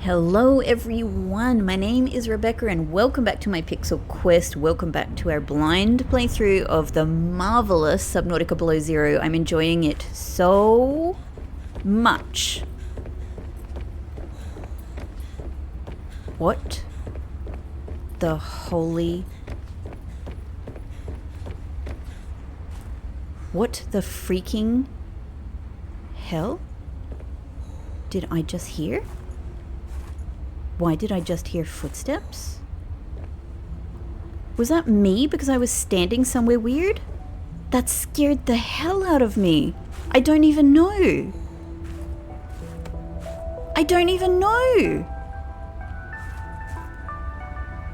Hello everyone, my name is Rebecca and welcome back to my Pixel Quest. Welcome back to our blind playthrough of the marvelous Subnautica Below Zero. I'm enjoying it so much. What the holy... What the freaking hell did I just hear? Why did I just hear footsteps? Was that me because I was standing somewhere weird? That scared the hell out of me. I don't even know. I don't even know.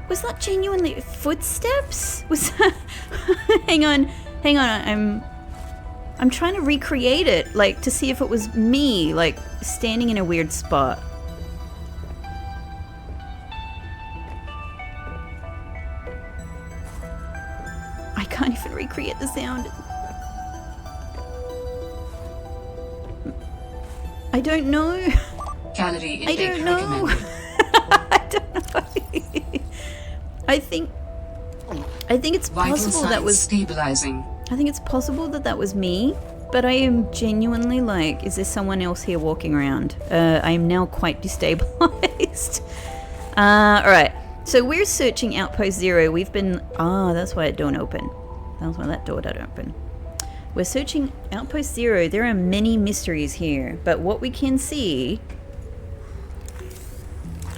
Was that genuinely footsteps? Was that... hang on. I'm trying to recreate it, like, to see if it was me, like, standing in a weird spot. I can't even recreate the sound. I don't know. Calorie I intake don't know. recommended. I don't know. I think it's Vital possible signs that was... stabilizing. I think it's possible that that was me, but I am genuinely like, is there someone else here walking around? I am now quite destabilized. Alright, so we're searching Outpost Zero. We've been... that's why it don't open. That's why that door don't open. We're searching Outpost Zero. There are many mysteries here, but what we can see...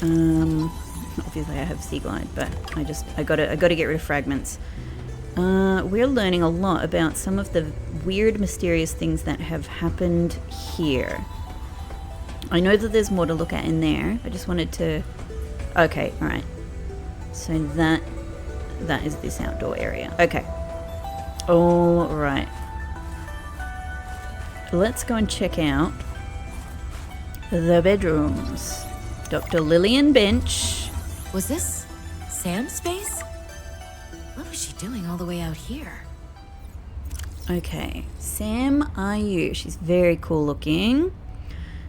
obviously I have Sea Glide, but I gotta get rid of fragments. We're learning a lot about some of the weird, mysterious things that have happened here. I know that there's more to look at in there. I just wanted to... Okay, alright. So that is this outdoor area. Okay. Alright. Let's go and check out the bedrooms. Dr. Lillian Bench. Was this Sam's space? What was she doing all the way out here? Okay, Sam IU. She's very cool looking.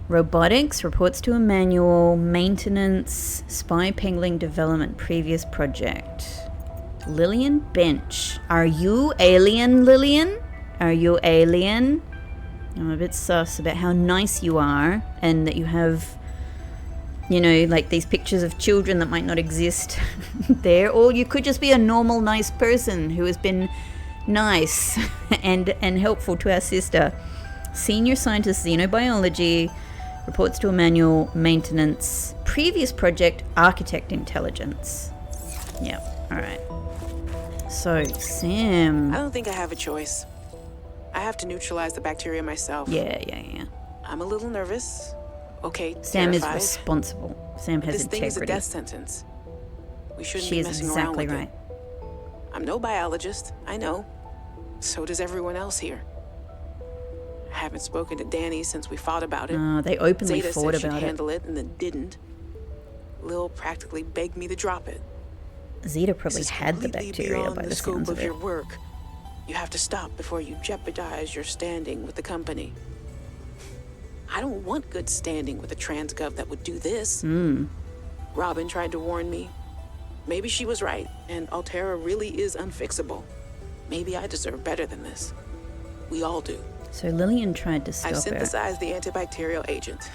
Robotics, reports to a manual, maintenance, spy pangling development, previous project. Lillian Bench. Are you alien, Lillian? Are you alien? I'm a bit sus about how nice you are and that you have... You know, like these pictures of children that might not exist there. Or you could just be a normal, nice person who has been nice and helpful to our sister. Senior scientist, xenobiology, reports to a manual, maintenance, previous project, architect intelligence. Yep, alright. So, Sam. I don't think I have a choice. I have to neutralize the bacteria myself. Yeah. I'm a little nervous. Okay, Sam terrified. is responsible. Sam has This thing is a integrity. death sentence. We shouldn't She be is messing exactly around with right. it. I'm no biologist, I know. So does everyone else here. I haven't spoken to Danny since we fought about it. They openly Zeta fought said she'd about it. handle it and then didn't. Lil practically begged me to drop it. Zeta probably This is had the completely bacteria beyond by the scope sounds of of it. your work. You have to stop before you jeopardize your standing with the company. I don't want good standing with a transgov that would do this. Robin tried to warn me. Maybe she was right, and Altera really is unfixable. Maybe I deserve better than this. We all do. So Lillian tried to stop I've her. synthesized the antibacterial agent.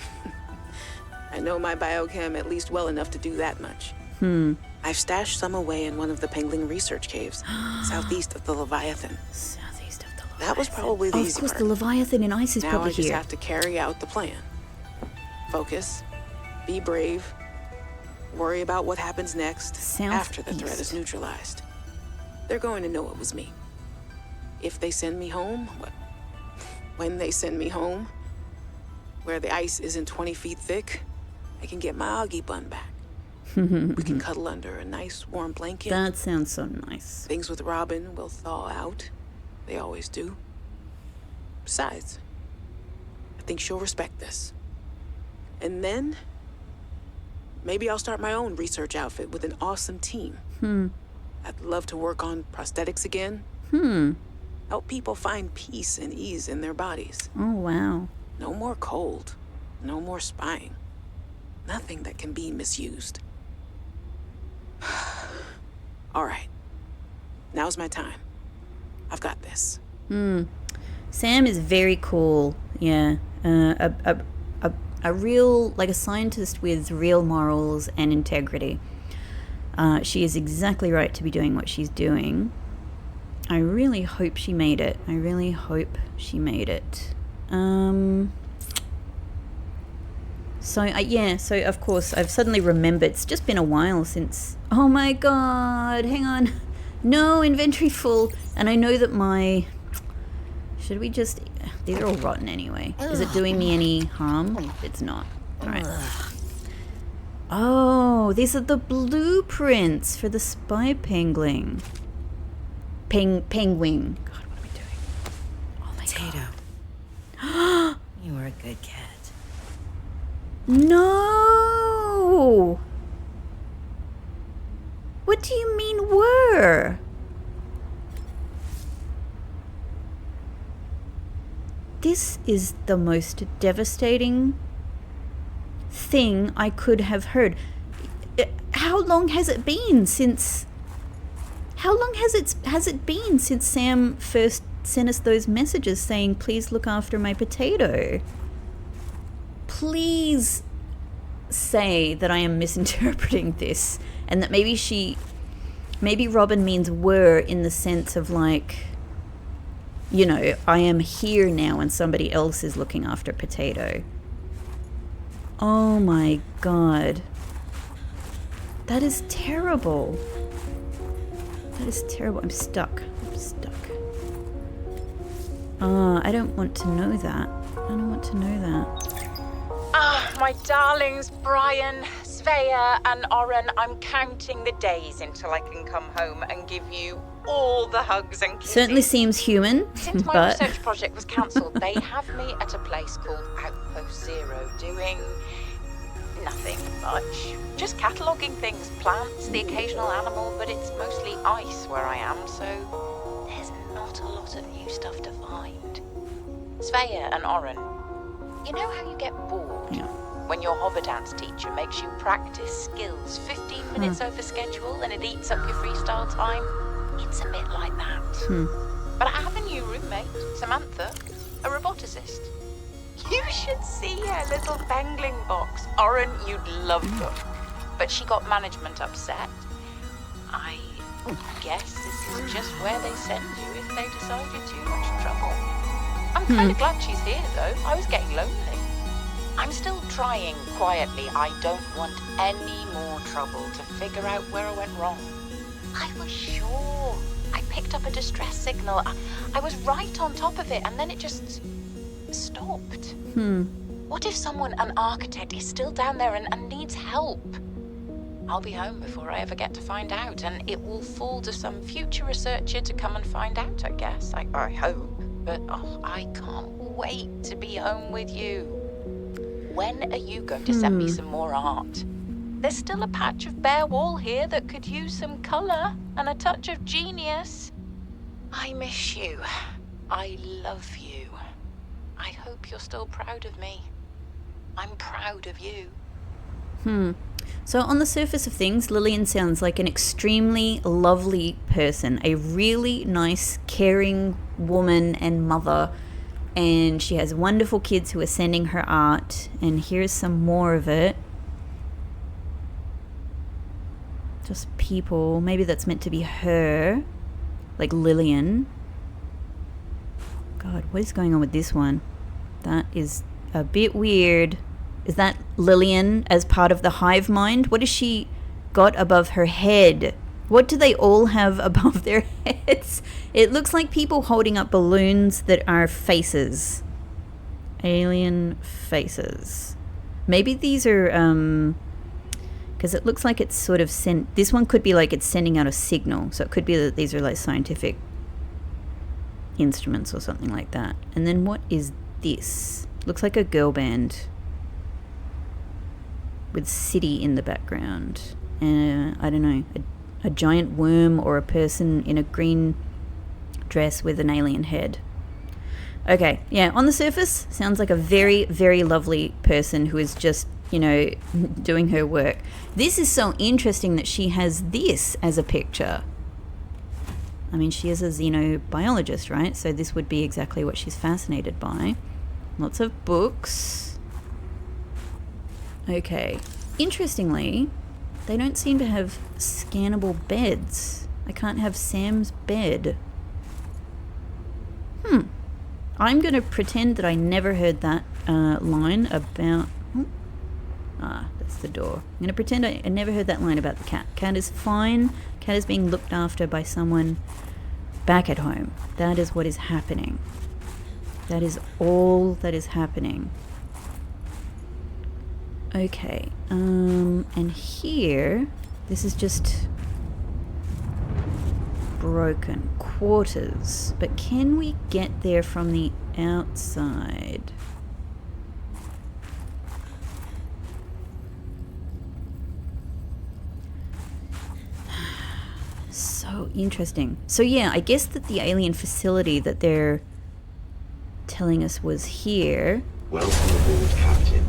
I know my biochem at least well enough to do that much. I've stashed some away in one of the Pangling research caves, southeast of the Leviathan. Southeast of the Leviathan. That was probably the Of easy course, part. the Leviathan in ice is Now probably I just here. have to carry out the plan. Focus, be brave, worry about what happens next after the threat is Southeast. neutralized. They're going to know it was me. If they send me home, when they send me home, where the ice isn't 20 feet thick, I can get my Augie bun back. We can cuddle under a nice warm blanket. That sounds so nice. Things with Robin will thaw out. They always do. Besides, I think she'll respect this. And then, maybe I'll start my own research outfit with an awesome team. I'd love to work on prosthetics again. Help people find peace and ease in their bodies. Oh, wow. No more cold. No more spying. Nothing that can be misused. All right. Now's my time. I've got this. Sam is very cool. Yeah. A real, like a scientist with real morals and integrity. She is exactly right to be doing what she's doing. I really hope she made it. So of course I've suddenly remembered, it's just been a while since, oh my god, hang on. No, inventory full. And I know that should we just, these are all rotten anyway. Is it doing me any harm? It's not. All right. Oh, these are the blueprints for the spy penguin. Penguin. God, what are we doing? Oh my Potato. You were a good cat. No! What do you mean were? This is the most devastating thing I could have heard. How long has it been since... How long has it been since Sam first sent us those messages saying, please look after my potato? Please say that I am misinterpreting this and that maybe Robin means were in the sense of like, you know, I am here now and somebody else is looking after potato. Oh my god. That is terrible. That is terrible. I'm stuck. I don't want to know that. Ah, my darlings, Brian, Svea, and Oren, I'm counting the days until I can come home and give you all the hugs and kisses. Certainly seems human, Since my but... research project was cancelled, they have me at a place called Outpost Zero doing nothing much. Just cataloguing things, plants, the occasional animal, but it's mostly ice where I am, so there's not a lot of new stuff to find. Svea and Oren, you know how you get bored? Yeah. When your hover dance teacher makes you practice skills 15 minutes over schedule and it eats up your freestyle time? It's a bit like that. But I have a new roommate, Samantha, a roboticist. You should see her little bangling box. Oren, you'd love them. But she got management upset. I guess this is just where they send you if they decide you're too much trouble. I'm kind of glad she's here, though. I was getting lonely. I'm still trying quietly. I don't want any more trouble to figure out where I went wrong. I was sure. I picked up a distress signal. I was right on top of it, and then it just stopped. What if an architect, is still down there and needs help? I'll be home before I ever get to find out, and it will fall to some future researcher to come and find out, I guess. I hope. But I can't wait to be home with you. When are you going to send me some more art? There's still a patch of bare wall here that could use some colour and a touch of genius. I miss you. I love you. I hope you're still proud of me. I'm proud of you. So on the surface of things, Lillian sounds like an extremely lovely person, a really nice, caring woman and mother, and she has wonderful kids who are sending her art, and here's some more of it. Just people. Maybe that's meant to be her, like Lillian. God, what is going on with this one? That is a bit weird. Is that Lillian as part of the hive mind? What has she got above her head? What do they all have above their heads? It looks like people holding up balloons that are faces. Alien faces. Maybe these are, because it looks like it's sort of this one could be like it's sending out a signal. So it could be that these are like scientific instruments or something like that. And then what is this? Looks like a girl band with city in the background. I don't know, a giant worm or a person in a green dress with an alien head. Okay, yeah, on the surface, sounds like a very, very lovely person who is just you know, doing her work. This is so interesting that she has this as a picture. I mean, she is a xenobiologist, right? So this would be exactly what she's fascinated by. Lots of books. Okay. Interestingly, they don't seem to have scannable beds. I can't have Sam's bed. I'm going to pretend that I never heard that line about... that's the door. I'm going to pretend I never heard that line about the cat. Cat is fine. Cat is being looked after by someone back at home. That is what is happening. That is all that is happening. Okay. And here, this is just broken quarters. But can we get there from the outside? So interesting. So yeah, I guess that the alien facility that they're telling us was here. Welcome aboard, Captain.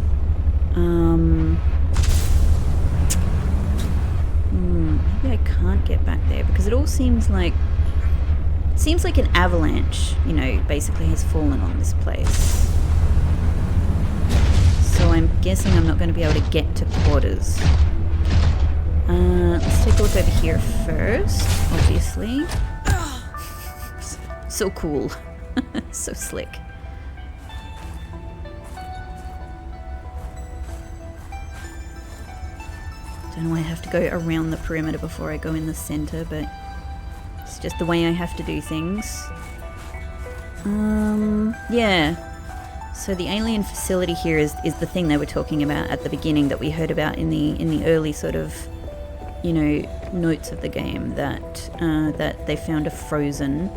Maybe I can't get back there because it all seems like an avalanche, you know, basically has fallen on this place. So I'm guessing I'm not going to be able to get to quarters. Let's take a look over here first, obviously. So cool. So slick. Don't know why I have to go around the perimeter before I go in the center, but it's just the way I have to do things. Yeah. So the alien facility here is the thing they were talking about at the beginning that we heard about in the early sort of, you know, notes of the game, that that they found a frozen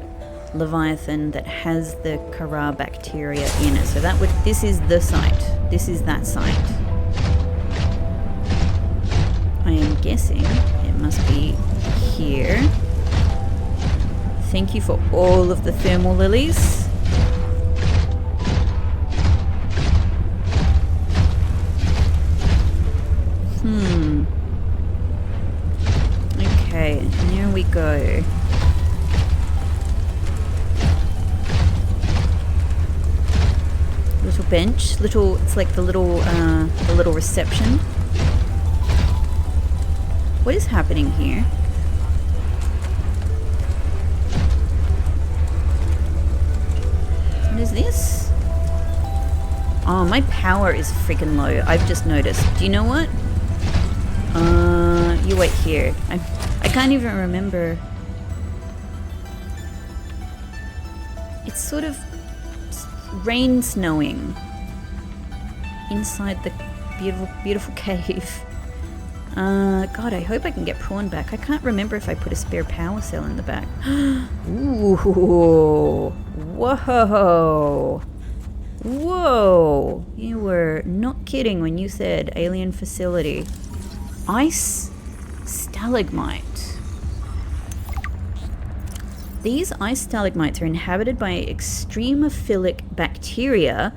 Leviathan that has the Kara bacteria in it. So this is the site. This is that site. I am guessing it must be here. Thank you for all of the thermal lilies. Okay, and here we go. Little bench, it's like the little reception. What is happening here? What is this? Oh, my power is freaking low. I've just noticed. Do you know what? You wait here. I can't even remember. It's sort of rain snowing inside the beautiful cave. God, I hope I can get Prawn back. I can't remember if I put a spare power cell in the back. Ooh. Whoa. Whoa. You were not kidding when you said alien facility. Ice stalagmite. These ice stalagmites are inhabited by extremophilic bacteria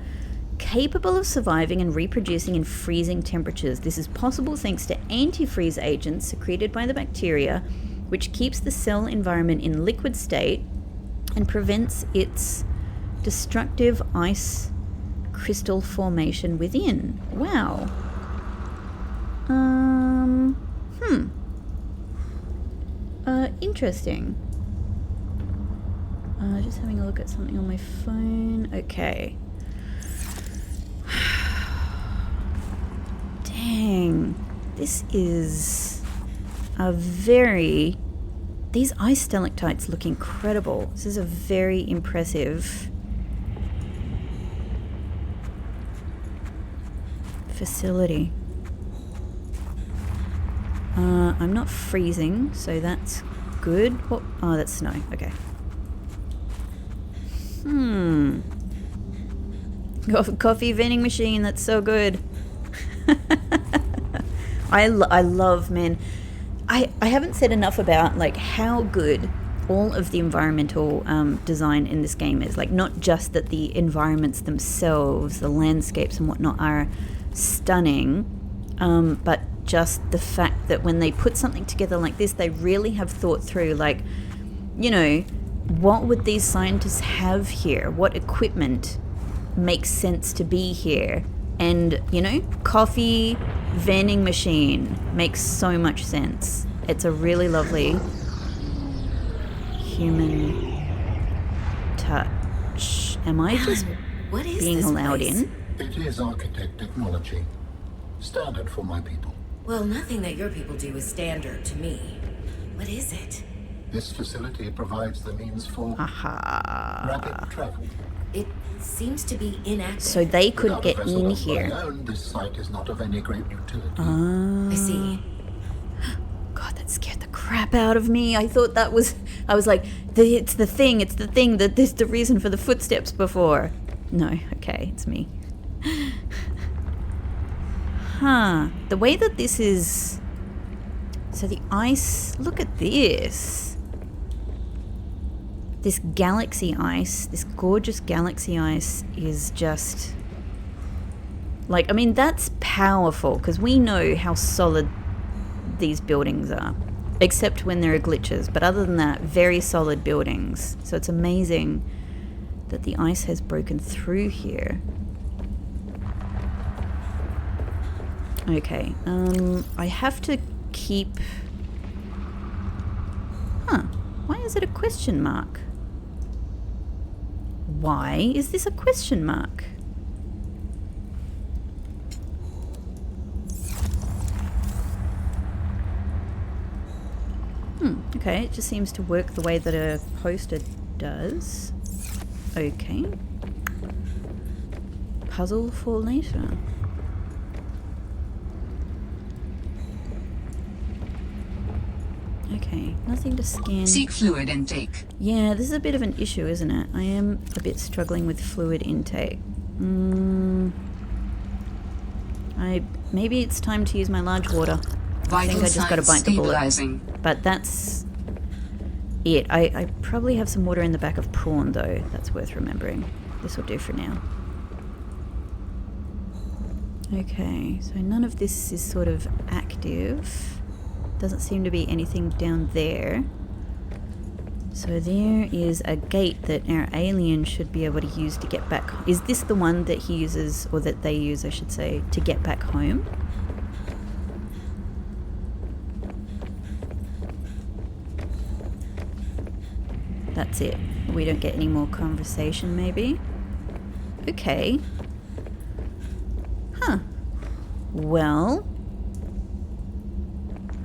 capable of surviving and reproducing in freezing temperatures. This is possible thanks to antifreeze agents secreted by the bacteria, which keeps the cell environment in liquid state and prevents its destructive ice crystal formation within. Wow. Interesting. Just having a look at something on my phone. Okay. Dang. This is a very... These ice stalactites look incredible. This is a very impressive facility. I'm not freezing, so that's good. What? Oh, that's snow. Okay. Coffee vending machine. That's so good. I love, man. I haven't said enough about like how good all of the environmental design in this game is. Like, not just that the environments themselves, the landscapes and whatnot are stunning, but just the fact that when they put something together like this, they really have thought through, like, you know, what would these scientists have here? What equipment makes sense to be here? And, you know, coffee vending machine makes so much sense. It's a really lovely human touch. Am I just What is being this allowed place? in? It is architect technology. Standard for my people. Well, nothing that your people do is standard to me. What is it? This facility provides the means for Aha. rapid travel. It seems to be inactive. So they could Without get a vessel in of my here. own, this site is not of any great utility. I see. God, that scared the crap out of me. I thought that was... I was like, it's the thing that there's the reason for the footsteps before. No, okay, it's me. Huh. The way that this is... So the ice... Look at this. This galaxy ice, this gorgeous galaxy ice is just... Like, I mean, that's powerful, because we know how solid these buildings are. Except when there are glitches. But other than that, very solid buildings. So it's amazing that the ice has broken through here. Okay, I have to keep... Huh, why is it a question mark? Why is this a question mark? Okay, it just seems to work the way that a poster does. Okay. Puzzle for later. Okay, nothing to scan. Seek fluid intake. Yeah, this is a bit of an issue, isn't it? I am a bit struggling with fluid intake. Maybe it's time to use my large water. I think I just got to bite the bullet. Stabilizing. But that's it. I probably have some water in the back of prawn, though. That's worth remembering. This will do for now. Okay, so none of this is sort of active. Doesn't seem to be anything down there. So there is a gate that our alien should be able to use to get back. Is this the one that he uses, or that they use, I should say, to get back home? That's it. We don't get any more conversation, maybe? Okay. Huh. Well...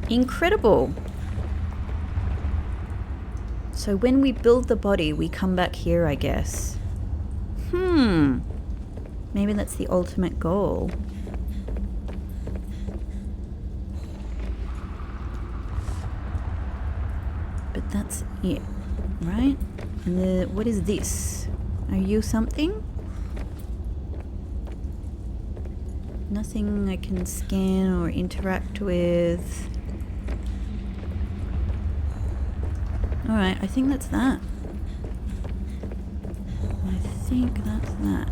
Incredible. So when we build the body, we come back here, I guess. Maybe that's the ultimate goal. But that's it, right? And what is this? Are you something? Nothing I can scan or interact with. Alright, I think that's that. I think that's that.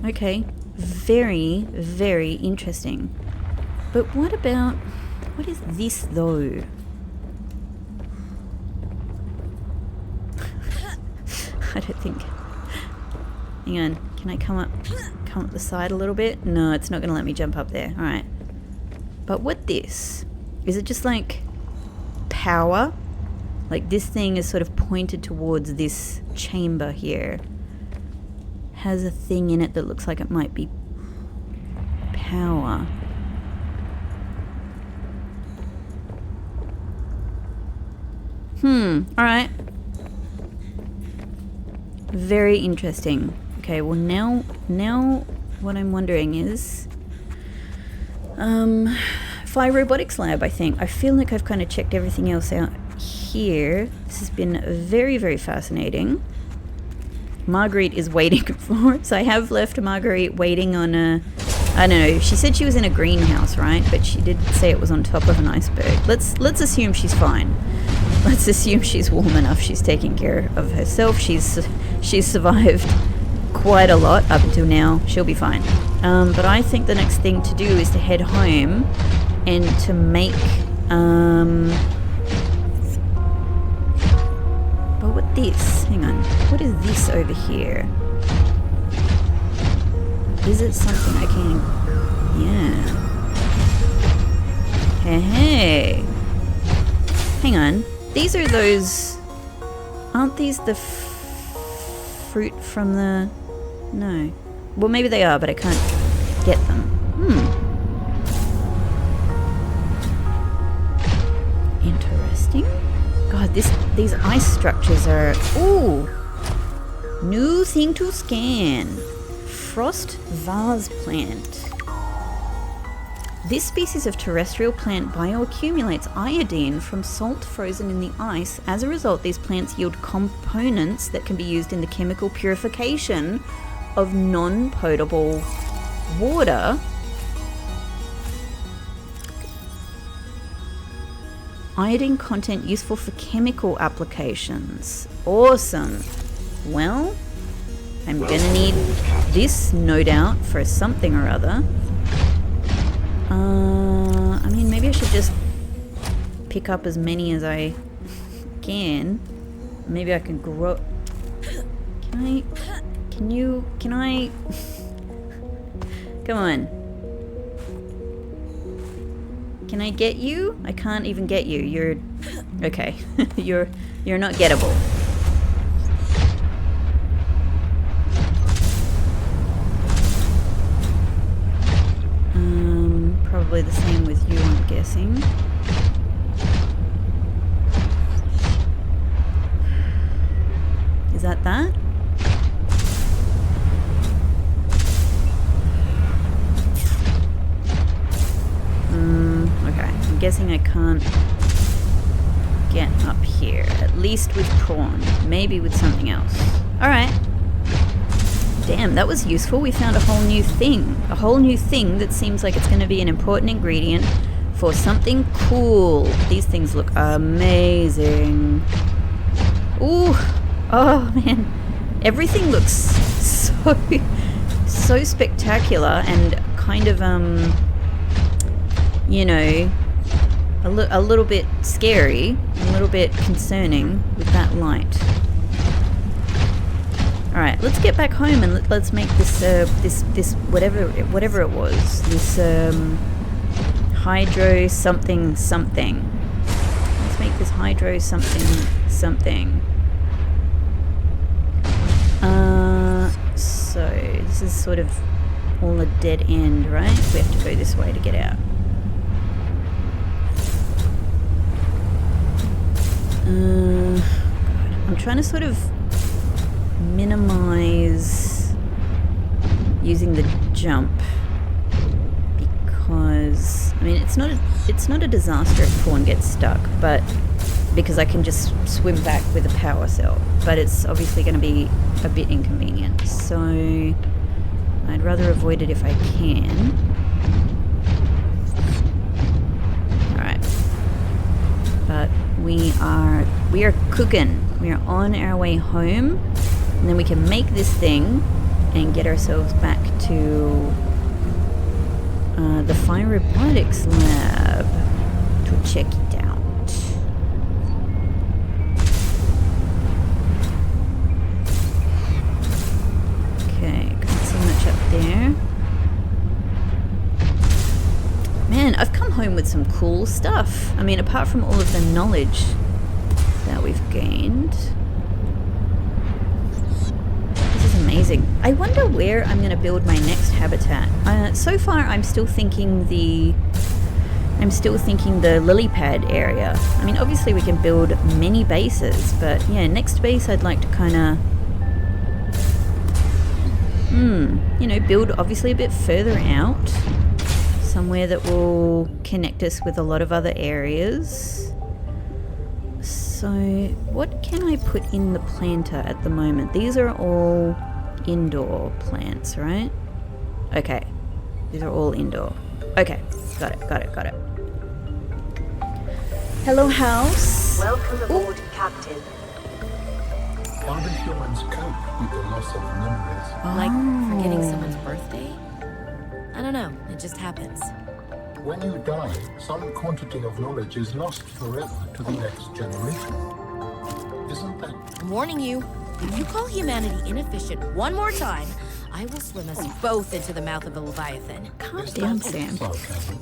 Okay, very, very interesting. But what about... What is this, though? I don't think... Hang on, can I come up the side a little bit? No, it's not going to let me jump up there. Alright. But what this? Is it just like power? Like this thing is sort of pointed towards this chamber here. Has a thing in it that looks like it might be power. Alright. Very interesting. Okay, well now what I'm wondering is Phi Robotics Lab, I think. I feel like I've kind of checked everything else out here. This has been very, very fascinating. Marguerite is waiting for us. I have left Marguerite waiting on a... I don't know. She said she was in a greenhouse, right? But she did say it was on top of an iceberg. Let's assume she's fine. Let's assume she's warm enough. She's taking care of herself. She's survived quite a lot up until now. She'll be fine. But I think the next thing to do is to head home and to make but what this? Hang on. What is this over here? Is it something I can... Yeah. Hey. Hang on. These are those... Aren't these the fruit from the... No. Well, maybe they are, but I can't get them. Interesting. God, these ice structures are... Ooh! New thing to scan. Frost vase plant. This species of terrestrial plant bioaccumulates iodine from salt frozen in the ice. As a result, these plants yield components that can be used in the chemical purification of non-potable water. Iodine content useful for chemical applications. Awesome. Well, I'm gonna need this, no doubt, for something or other. I mean, maybe I should just pick up as many as I can. Maybe I can grow... Can I... Come on. Can I get you? I can't even get you. You're... Okay. You're not gettable. Probably the same with you, I'm guessing. Is that that? Okay. I'm guessing I can't get up here. At least with prawn. Maybe with something else. Alright. Damn, that was useful. We found a whole new thing. A whole new thing that seems like it's going to be an important ingredient for something cool. These things look amazing. Ooh. Oh, man. Everything looks so spectacular and kind of, you know, a little bit scary, a little bit concerning with that light. Alright, let's get back home and let's make this, this whatever it was, this, hydro something. Let's make this hydro something. So, this is sort of all a dead end, right? We have to go this way to get out. God, I'm trying to sort of minimize using the jump because I mean it's not a disaster if prawn gets stuck, but because I can just swim back with a power cell, but it's obviously going to be a bit inconvenient, so I'd rather avoid it if I can. Alright, but we are cooking. We are on our way home. And then we can make this thing and get ourselves back to the Fine Robotics Lab to check it out. Okay, can't see much up there. Man, I've come home with some cool stuff. I mean, apart from all of the knowledge that we've gained. Amazing. I wonder where I'm going to build my next habitat. So far, I'm still thinking the lily pad area. I mean, obviously we can build many bases, but yeah, next base I'd like to kind of, you know, build obviously a bit further out, somewhere that will connect us with a lot of other areas. So, what can I put in the planter at the moment? These are all indoor plants, right? Okay. These are all indoor. Okay. Got it. Hello, house. Yes. Welcome aboard, Captain. How do humans cope with the loss of memories? Like forgetting someone's birthday? I don't know, it just happens. When you die, some quantity of knowledge is lost forever to the next generation. Isn't that... I'm warning you, if you call humanity inefficient one more time, I will swim us both into the mouth of the Leviathan. Calm is down, that Sam. sarcasm?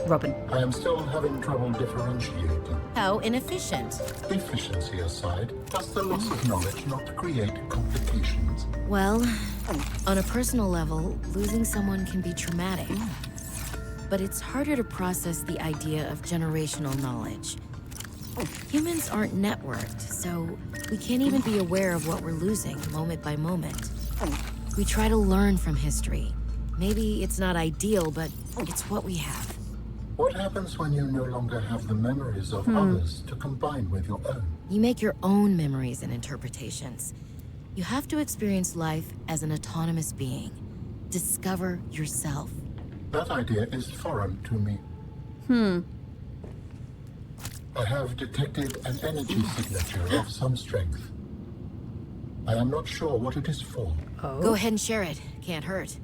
Robin. I am still having trouble differentiating. How inefficient? Efficiency aside, does the loss of knowledge not create complications? Well, on a personal level, losing someone can be traumatic. But it's harder to process the idea of generational knowledge. Humans aren't networked, so we can't even be aware of what we're losing moment by moment. We try to learn from history. Maybe it's not ideal, but it's what we have. What happens when you no longer have the memories of others to combine with your own? You make your own memories and interpretations. You have to experience life as an autonomous being. Discover yourself. That idea is foreign to me. I have detected an energy signature of some strength. I am not sure what it is for. Go ahead and share it. Can't hurt.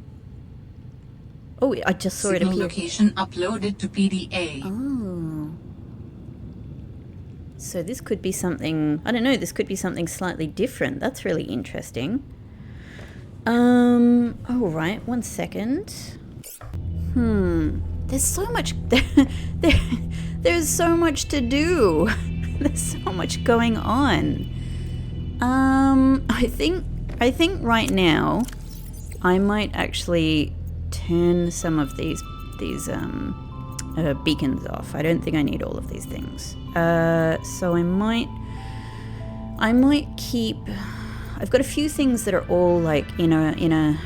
Oh, I just saw it Signal appear. location uploaded to PDA. Oh. So this could be something, I don't know, this could be something slightly different. That's really interesting. All right, 1 second. There's so much, there's so much to do. There's so much going on. I think right now I might actually turn some of these beacons off. I don't think I need all of these things. So I might keep. I've got a few things that are all like in a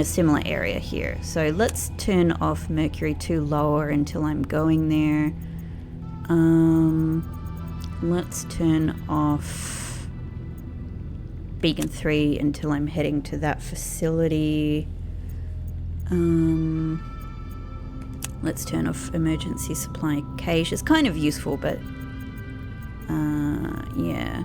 similar area here. So let's turn off Mercury 2 lower until I'm going there. Let's turn off Beacon 3 until I'm heading to that facility. Let's turn off emergency supply cache. It's kind of useful, but yeah.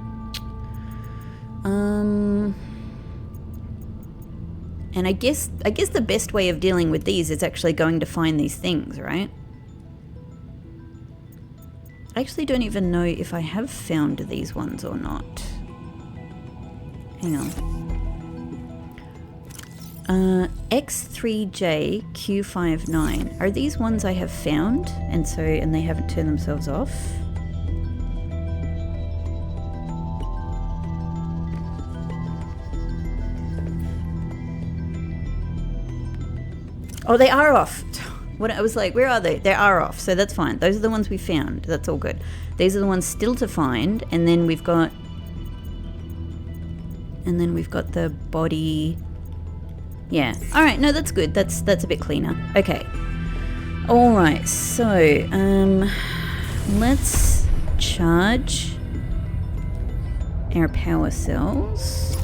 And I guess the best way of dealing with these is actually going to find these things, right? I actually don't even know if I have found these ones or not. Hang on. X3JQ59. Are these ones I have found? And they haven't turned themselves off? Oh, they are off. What I was like, where are they? They are off, so that's fine. Those are the ones we found. That's all good. These are the ones still to find, and then we've got the body. Yeah. All right. No, that's good. That's a bit cleaner. Okay. All right. So, let's charge our power cells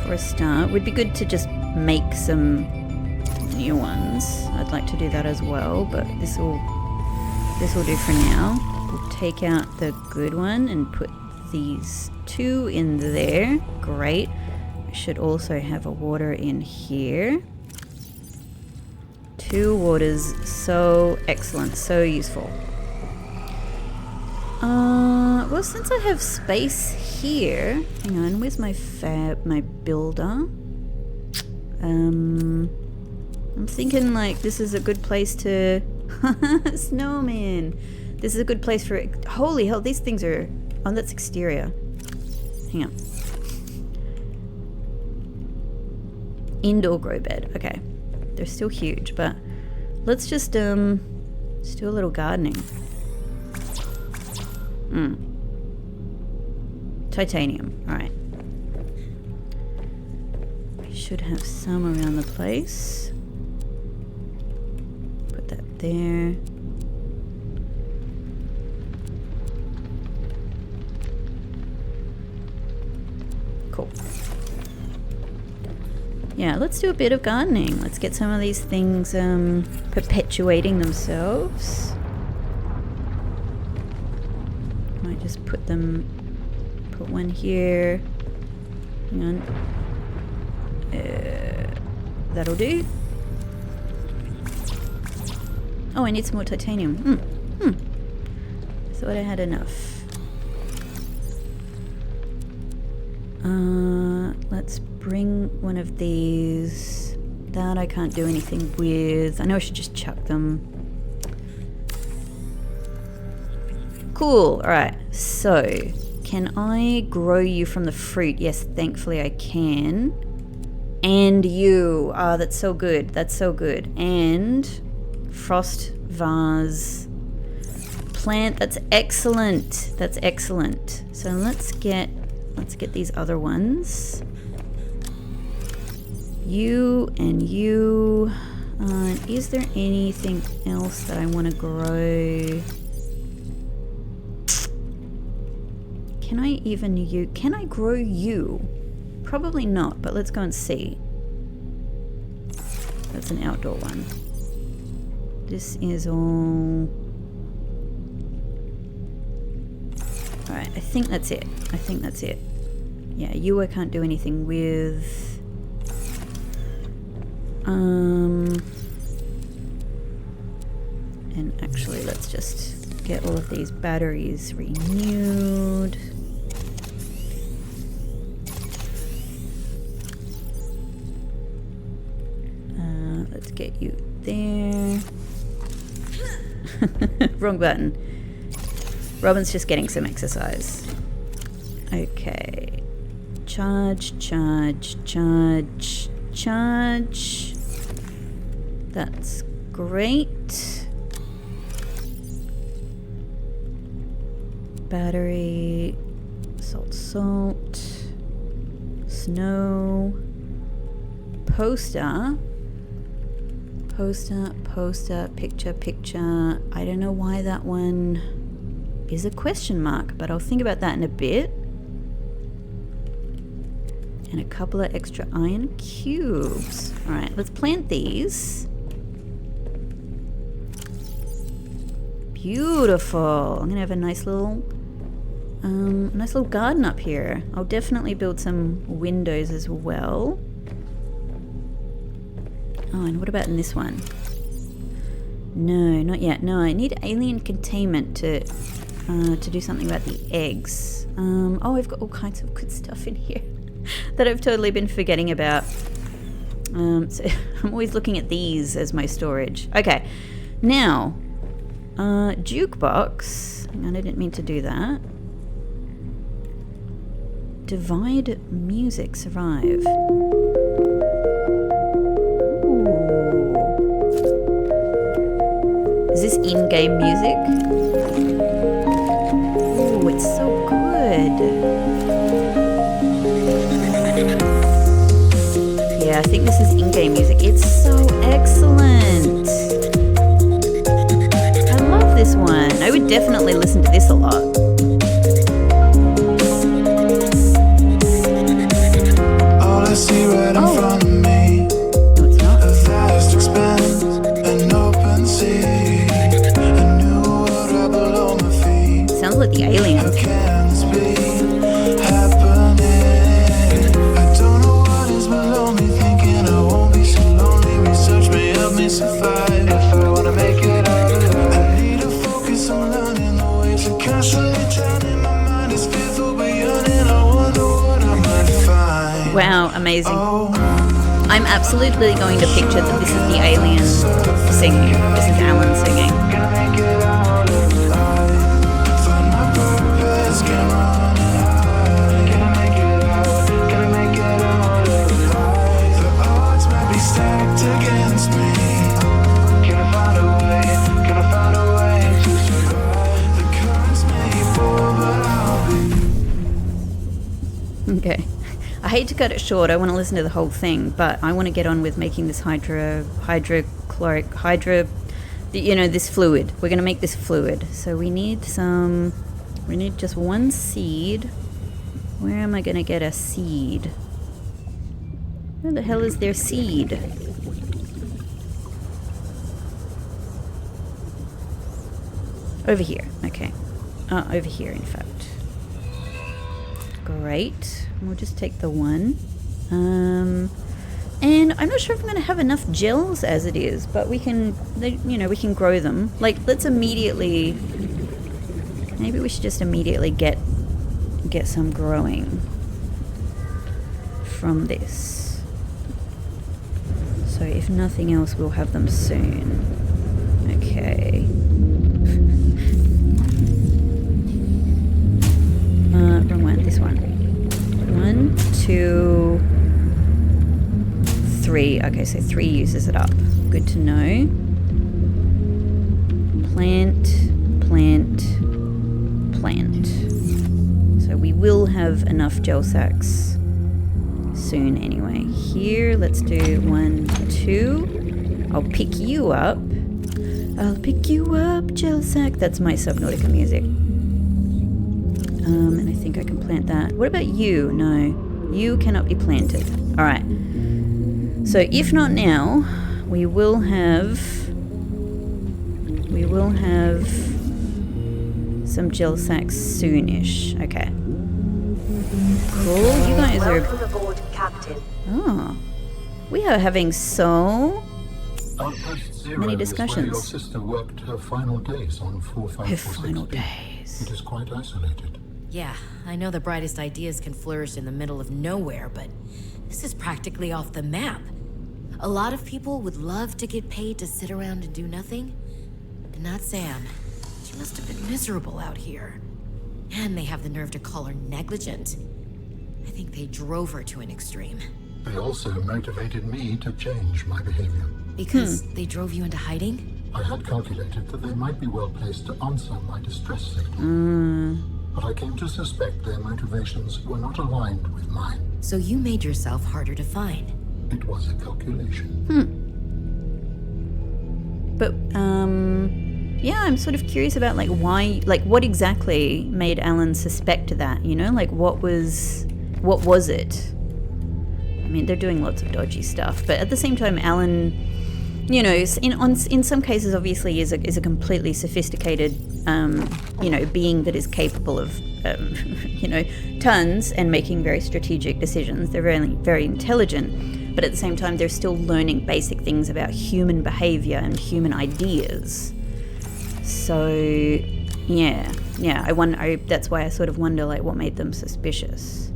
for a start. Would be good to just make some new ones. I'd like to do that as well, but this will do for now. We'll take out the good one and put these two in there. Great. I should also have a water in here. 2 waters. So excellent. So useful. Well, since I have space here, hang on, where's my builder? I'm thinking like this is a good place to snowman. This is a good place for holy hell, these things are that's exterior. Hang on. Indoor grow bed. Okay. They're still huge, but let's just do a little gardening. Titanium. All right. We should have some around the place. Put that there. Cool. Yeah, let's do a bit of gardening. Let's get some of these things perpetuating themselves. Just put one here. Hang on. That'll do. Oh, I need some more titanium. I thought I had enough. Let's bring one of these. That I can't do anything with. I know I should just chuck them. Cool. Alright, so can I grow you from the fruit? Yes, thankfully I can. And you. Ah, that's so good. That's so good. And frost vase plant. That's excellent. That's excellent. So let's get these other ones. You and you. Is there anything else that I want to grow? Can I grow you? Probably not, but let's go and see. That's an outdoor one. This is all... Alright, I think that's it. I think that's it. Yeah, you I can't do anything with. And actually, let's just get all of these batteries renewed. Let's get you there. Wrong button. Robin's just getting some exercise. Okay. Charge, charge, charge, charge. That's great. Battery, salt, salt, snow, poster, poster, poster, picture, picture. I don't know why that one is a question mark, but I'll think about that in a bit. And a couple of extra iron cubes. All right, let's plant these. Beautiful. I'm gonna have a nice little garden up here. I'll definitely build some windows as well. Oh, and what about in this one? No, not yet. No, I need alien containment to do something about the eggs. Oh, I've got all kinds of good stuff in here that I've totally been forgetting about. So I'm always looking at these as my storage. Okay, now, jukebox. Hang on, I didn't mean to do that. Divide music, survive. Is this in-game music? Oh, it's so good. Yeah, I think this is in-game music. It's so excellent. I love this one. I would definitely listen to this a lot. All I see right in front of me. No, it's not. A vast expanse, an open sea. A new world right below my feet. Sounds like the aliens. How can this be happening? I don't know what is below me, thinking I won't be so lonely. Research may help me survive if I wanna make it out alive. I need to focus on learning the ways to constantly turning. My mind is fearful but yearning. I wonder what I might find. Wow, amazing. Oh, I'm absolutely going to picture that this is the alien singing. This is Alan singing. gonna make it out alive. Find my purpose, get running high. Gonna make it out, gonna make it out alive. The odds might be stacked against me. Gonna find a way to survive. The currents may pour, but I'll be. Okay. I hate to cut it short. I want to listen to the whole thing, but I want to get on with making this hydrochloric, this fluid. We're going to make this fluid. So we need just one seed. Where am I going to get a seed? Where the hell is their seed? Over here. Okay. Over here, in fact. Great. We'll just take the one. And I'm not sure if I'm going to have enough gels as it is, but we can, we can grow them. Like, let's immediately... Maybe we should just immediately get some growing from this. So if nothing else, we'll have them soon. Okay. Wrong one. This one. 1, 2, 3. Okay, so 3 uses it up. Good to know. Plant. So we will have enough gel sacks soon anyway. Here, let's do 1, 2. I'll pick you up. I'll pick you up, gel sack. That's my Subnautica music. And I think I can plant that. What about you? No, you cannot be planted. All right. So if not now, we will have some gel sacks soonish. Okay. Cool. You guys are... Welcome aboard, Captain. Oh. We are having so Outpost Zero many is where discussions. your sister worked her final days on 4546. Her final days. It is quite isolated. Yeah, I know the brightest ideas can flourish in the middle of nowhere, but this is practically off the map. A lot of people would love to get paid to sit around and do nothing. And not Sam. She must have been miserable out here. And they have the nerve to call her negligent. I think they drove her to an extreme. They also motivated me to change my behavior. Because they drove you into hiding? I had calculated that they might be well placed to answer my distress signal. But I came to suspect their motivations were not aligned with mine. So you made yourself harder to find. It was a calculation. But, yeah, I'm sort of curious about, like, why, like, what exactly made Alan suspect that, you know? Like, what was it? I mean, they're doing lots of dodgy stuff, but at the same time, Alan, you know, in some cases, obviously, is a completely sophisticated, being that is capable of, tons and making very strategic decisions. They're very, very intelligent, but at the same time, they're still learning basic things about human behavior and human ideas. So, yeah, I wonder. That's why I sort of wonder, like, what made them suspicious.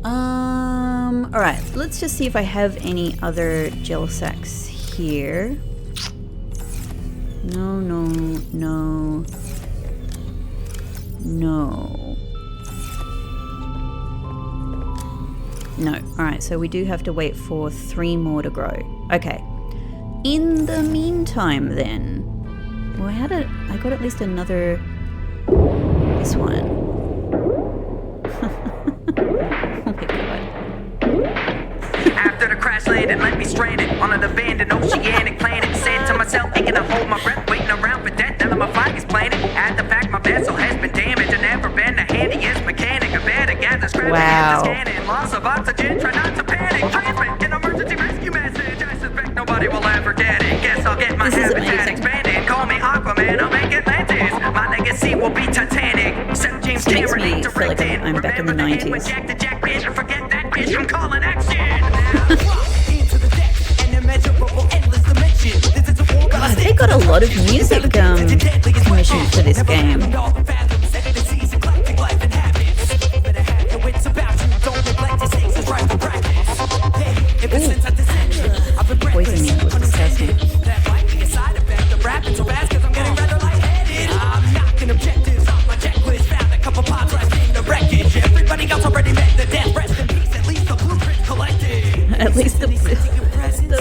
All right, let's just see if I have any other gel sacks here. No. All right, so we do have to wait for 3 more to grow. Okay. In the meantime, then, well, I got at least another. This one. Oh my god. After the crash landed, left me stranded on an abandoned oceanic planet. Said to myself, ain't gonna hold my breath, waiting around for death. Now that my flag is planted. Add the fact my vessel has been damaged and never been the handiest mechanic. I better gather scrap Wow. scanning. Loss of oxygen, try not to panic. Transmit an emergency rescue message. I suspect nobody will ever get it. Guess I'll get my habitat expanded. Call me Aquaman, I'll make Atlantis. My legacy will be Titanic. Except James This makes Cameron me feel like I'm back in the 90s. Jack the Jack bitch, forget that bitch from calling action. God, they got a lot of music commissioned for this game. Poison me was disgusting. At least the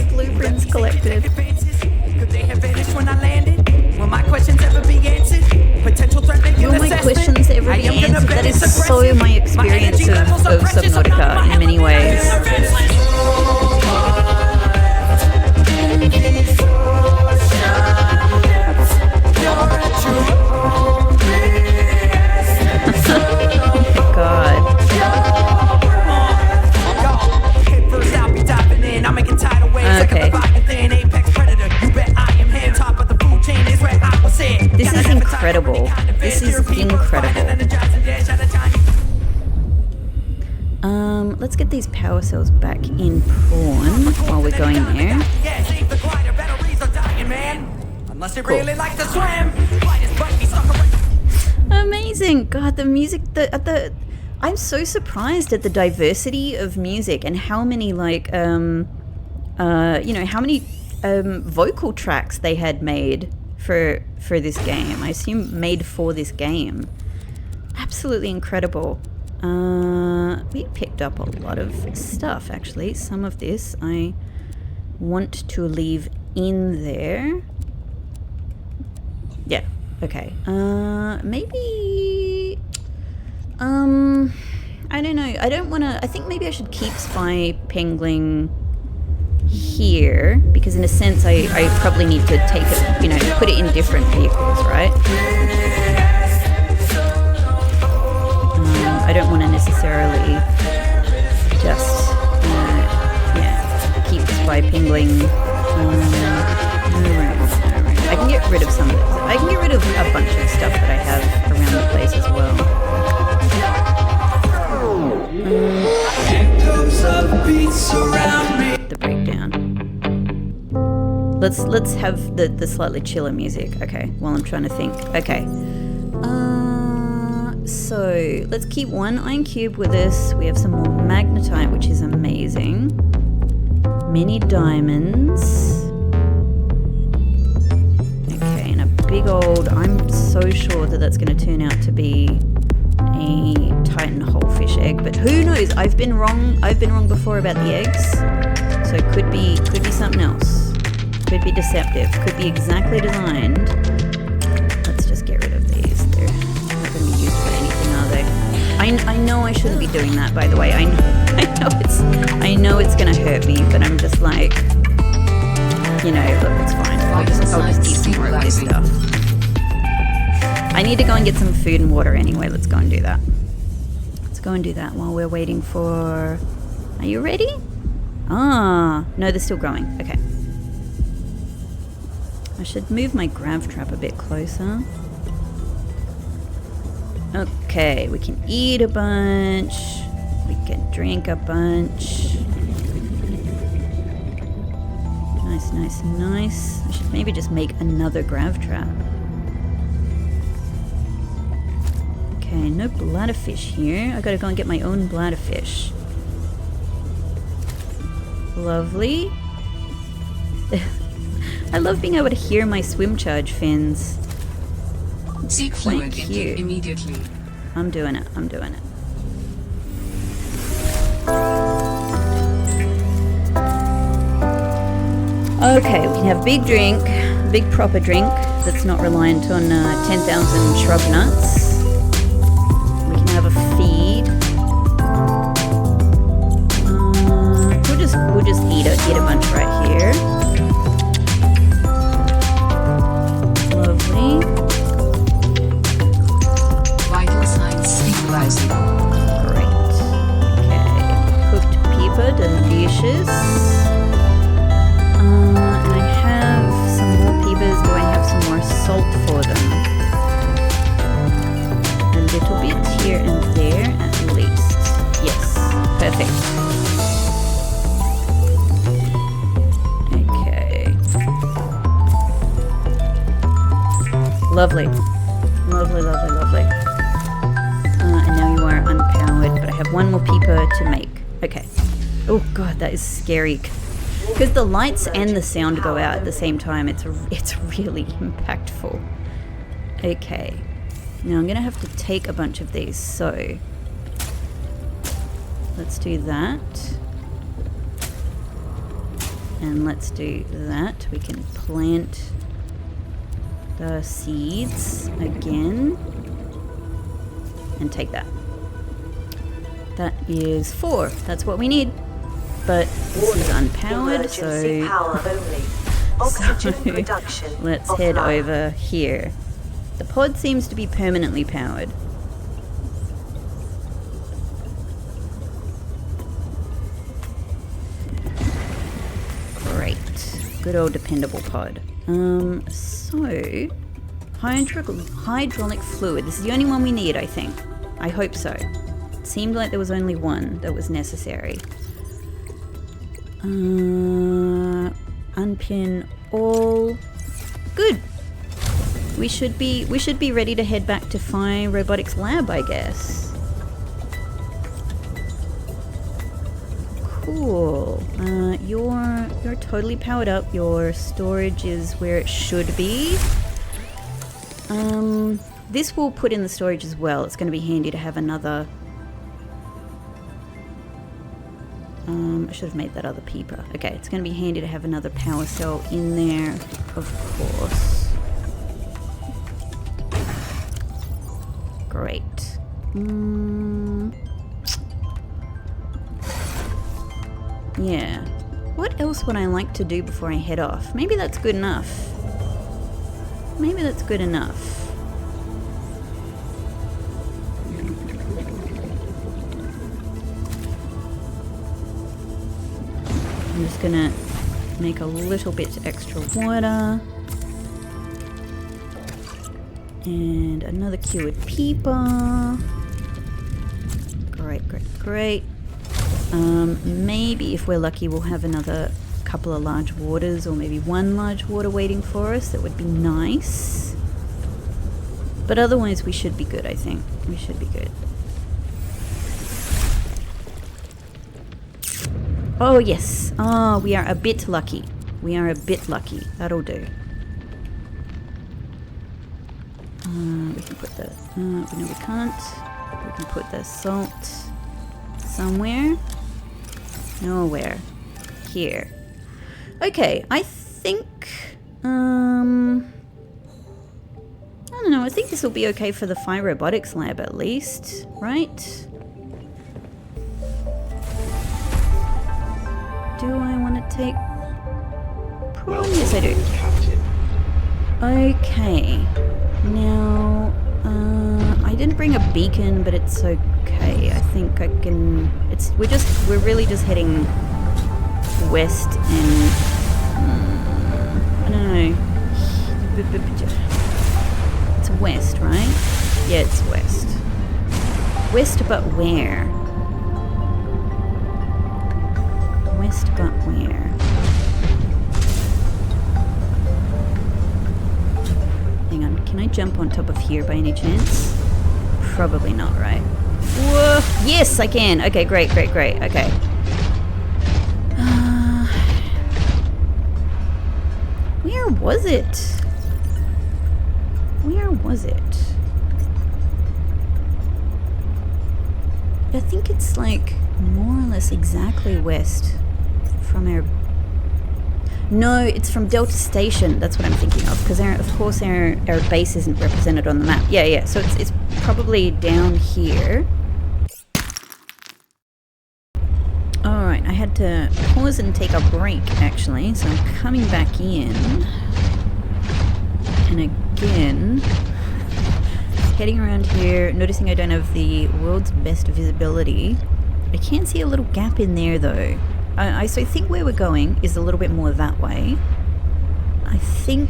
blueprints collected. Could they have vanished when I landed? Will my questions ever be answered? Potential threat making Will my assessment? questions ever be answered? That is so my experience of Subnautica in many ways. God. Okay. This is incredible. This is incredible. cells back in prawn while we're going there. Yeah, leave the glider, batteries are dying, man. Unless you really like to swim. Gliders bite me, sucker. Amazing. God, the music, I'm so surprised at the diversity of music and how many like how many vocal tracks they had made for this game. I assume made for this game. Absolutely incredible. We picked up a lot of stuff actually. Some of this I want to leave in there. Yeah, okay. Maybe I don't know. I don't want to. I think maybe I should keep Spy Pengling here because, in a sense, I probably need to take it, put it in different vehicles, right? I don't want to necessarily just, keep Spy Pengling. I can get rid of some of this. I can get rid of a bunch of stuff that I have around the place as well. The breakdown. Let's have the slightly chiller music. Okay, while I'm trying to think. Okay. So let's keep one iron cube with us. We have some more magnetite, which is amazing. Many diamonds. Okay, and a big old. I'm so sure that that's going to turn out to be a Titan wholefish egg, but who knows? I've been wrong before about the eggs, so it could be something else. Could be deceptive. Could be exactly designed. Let's just get rid of these. They're not going to be used for anything, are they? I know I shouldn't be doing that, by the way. I know it's going to hurt me, but I'm just like, look, it's fine. I'll just eat some more of this stuff. I need to go and get some food and water anyway. Let's go and do that. Let's go and do that while we're waiting for... Are you ready? Ah, no, they're still growing. Okay. I should move my grav trap a bit closer. Okay, we can eat a bunch. We can drink a bunch. Nice. I should maybe just make another grav trap. Okay, no bladderfish here. I gotta go and get my own bladderfish. Lovely. I love being able to hear my swim charge fins. Seek fluid intake immediately. I'm doing it. Okay, we can have a big drink, big proper drink that's not reliant on 10,000 shrub nuts. We can have a feed. We'll just eat a bunch right here. Lovely. Vital signs stabilizing. Great. Okay, cooked pepper, delicious. And I have some more peppers. Do I have some more salt for them? A little bit here and there at least. Yes, perfect. Okay. Lovely. And now you are unpowered, but I have one more peeper to make. Okay. Oh god, that is scary. Because the lights and the sound go out at the same time, it's really impactful. Okay. Now I'm going to have to take a bunch of these, so let's do that. And let's do that. We can plant the seeds again. And take that. That is 4. That's what we need. But this is unpowered, so let's head over here. The pod seems to be permanently powered. Great. Good old dependable pod. So hydraulic fluid. This is the only one we need, I think. I hope so. It seemed like there was only one that was necessary. Unpin all. Good. We should be ready to head back to Phi Robotics Lab, I guess. Cool. You're totally powered up. Your storage is where it should be. This we'll put in the storage as well. It's going to be handy to have another. I should have made that other peeper. Okay, it's going to be handy to have another power cell in there, of course. Great. Yeah. What else would I like to do before I head off? Maybe that's good enough. Maybe that's good enough. I'm just gonna make a little bit extra water. And another cured peeper. Great, great, great. Maybe if we're lucky we'll have another couple of large waters, or maybe one large water waiting for us. That would be nice. But otherwise we should be good, I think. We should be good. Oh yes. Oh, we are a bit lucky. We are a bit lucky. That'll do. We can put the... no, we can't. We can put the salt somewhere. Nowhere. Here. Okay, I think... I don't know, I think this will be okay for the Phi Robotics Lab at least, right? Do I want to take... Yes, I do. Okay. Now, I didn't bring a beacon, but it's okay. I think I can... We're really just heading west and... I don't know. It's west, right? Yeah, it's west. West, but where? West, but where? Hang on, can I jump on top of here by any chance? Probably not, right? Whoa! Yes, I can! Okay, great, great, great. Okay. Where was it? Where was it? I think it's like more or less exactly west from our... No, it's from Delta Station. That's what I'm thinking of, because of course our base isn't represented on the map. Yeah, yeah. So it's probably down here. All right, I had to pause and take a break actually, so I'm coming back in, and again heading around here, noticing I don't have the world's best visibility. I can see a little gap in there though. So I think where we're going is a little bit more that way. I think...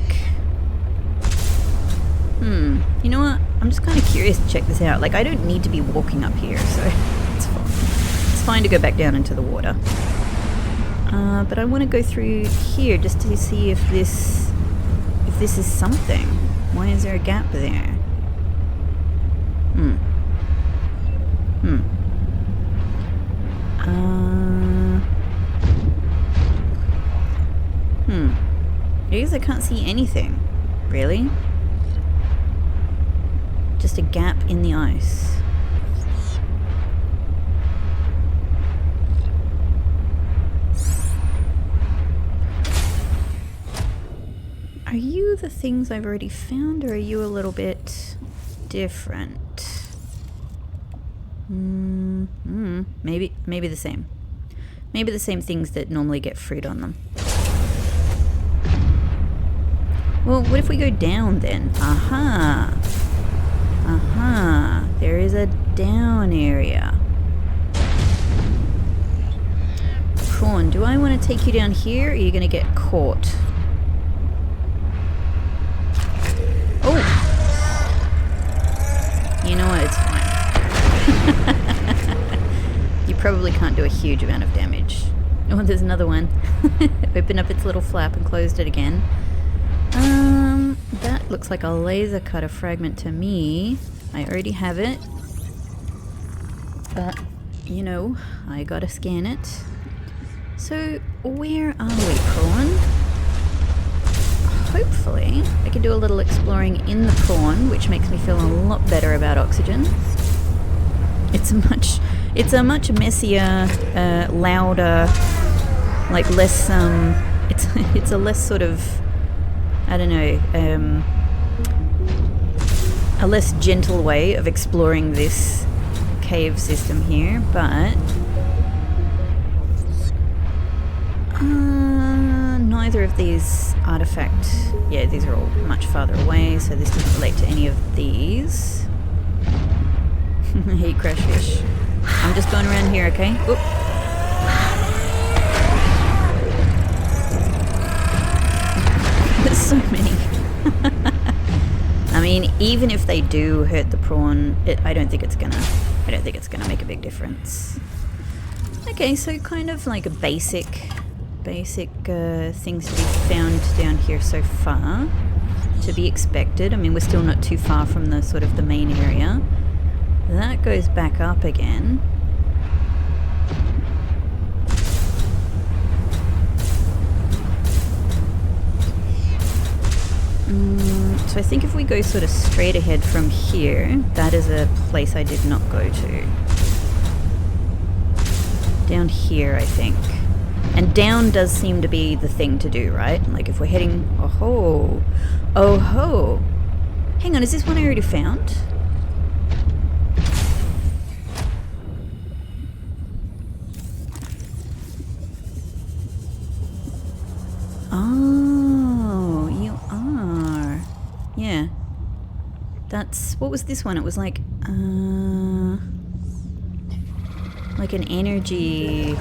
You know what? I'm just kind of curious to check this out. Like, I don't need to be walking up here, so it's fine. It's fine to go back down into the water. But I want to go through here just to see if this is something. Why is there a gap there? I guess I can't see anything, really. Just a gap in the ice. Are you the things I've already found, or are you a little bit different? Maybe the same. Maybe the same things that normally get fruit on them. Well, what if we go down then? Aha! Aha! There is a down area. Prawn, do I want to take you down here, or are you going to get caught? Oh! You know what? It's fine. You probably can't do a huge amount of damage. Oh, there's another one. Open up its little flap and closed it again. That looks like a laser cutter fragment to me. I already have it. But, you know, I gotta scan it. So, where are we, prawn? Hopefully, I can do a little exploring in the prawn, which makes me feel a lot better about oxygen. It's a much messier, louder, like less, it's a less sort of, I don't know, a less gentle way of exploring this cave system here, but neither of these artifacts, yeah, these are all much farther away, so this doesn't relate to any of these. Hey, crash fish. I'm just going around here, okay? Oop. There's so many. I mean, even if they do hurt the prawn, I don't think it's gonna make a big difference. Okay, so kind of like a basic things to be found down here so far. To be expected. I mean, we're still not too far from the sort of the main area. That goes back up again. So I think if we go sort of straight ahead from here, that is a place I did not go to. Down here, I think. And down does seem to be the thing to do, right? Like if we're heading... Oh-ho! Oh-ho! Hang on, is this one I already found? Oh, you are. Yeah. That's... What was this one? It was like an energy...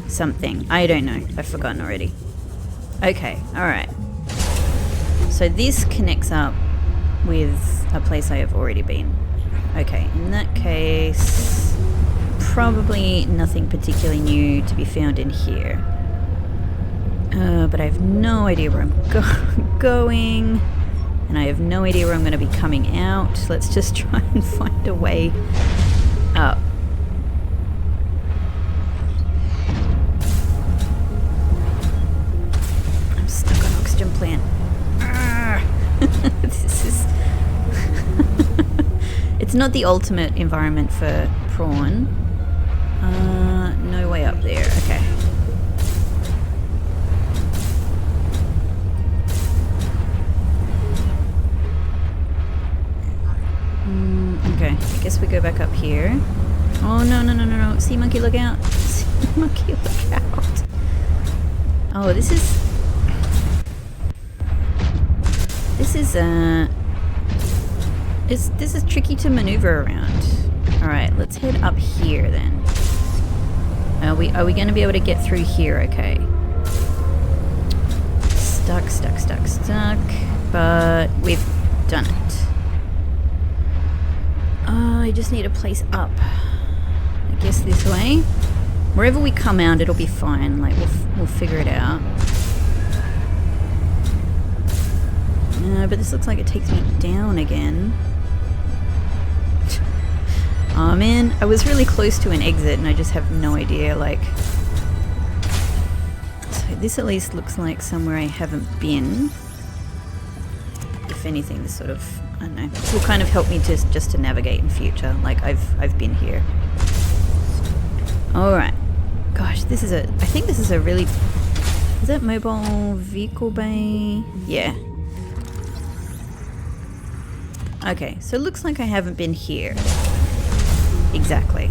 something. I don't know. I've forgotten already. Okay, alright. So this connects up with a place I have already been. Okay, in that case, probably nothing particularly new to be found in here. But I have no idea where I'm going, and I have no idea where I'm going to be coming out. Let's just try and find a way up. I'm stuck on oxygen plant. This is... It's not the ultimate environment for prawn. No way up there. Okay. Okay, I guess we go back up here. Oh, no, no, no, no, no. Sea monkey, look out. Sea monkey, look out. Oh, this is... This is tricky to maneuver around. Alright, let's head up here then. Are we going to be able to get through here? Okay. Stuck. But we've done it. I just need a place up. I guess this way. Wherever we come out, it'll be fine. Like, we'll figure it out. But this looks like it takes me down again. Oh man, I was really close to an exit and I just have no idea, like... So this at least looks like somewhere I haven't been. If anything, this sort of, I don't know, this will kind of help me just to navigate in future, like I've been here. Alright. Gosh, this is I think this is a really... Is that mobile vehicle bay? Yeah. Okay, so it looks like I haven't been here. Exactly.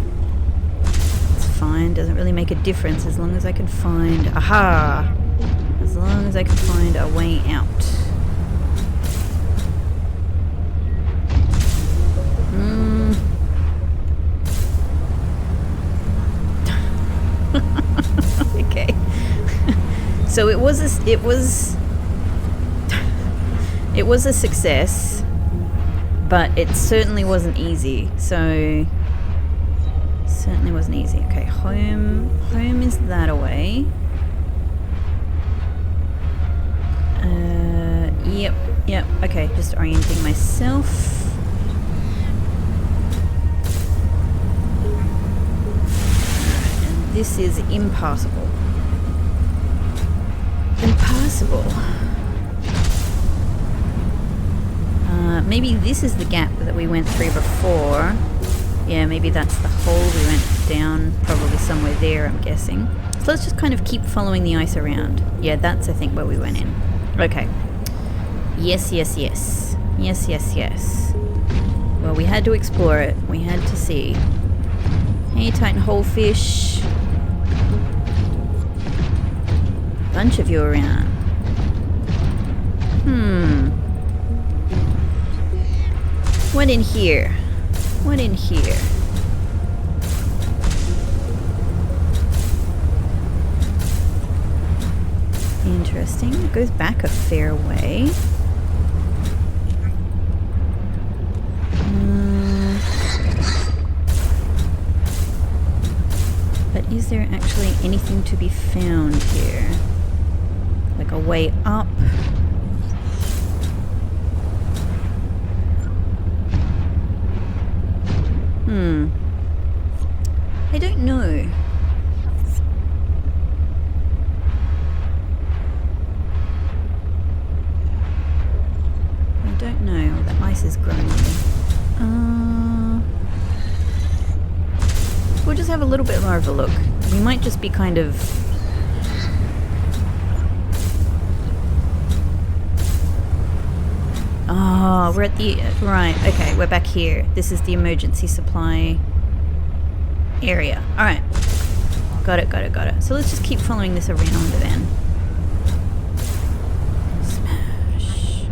It's fine, doesn't really make a difference as long as I can find... Aha! As long as I can find a way out. Okay. So it was a success. But it certainly wasn't easy, so... Certainly wasn't easy. Okay, home is that away. Yep, okay, just orienting myself. And this is impassable. Impassable. Maybe this is the gap that we went through before. Yeah, maybe that's the hole we went down, probably somewhere there, I'm guessing. So let's just kind of keep following the ice around. Yeah, that's, I think, where we went in. Okay. Yes. Well, we had to explore it. We had to see. Hey, Titan Holefish. Bunch of you around. What in here? What in here? Interesting. It goes back a fair way. But is there actually anything to be found here? Like a way up? I don't know. I don't know. The ice is growing. We'll just have a little bit more of a look. We might just be kind of... Oh, we're at the... Right, okay, we're back here. This is the emergency supply area. Alright. Got it. So let's just keep following this around then. Smash.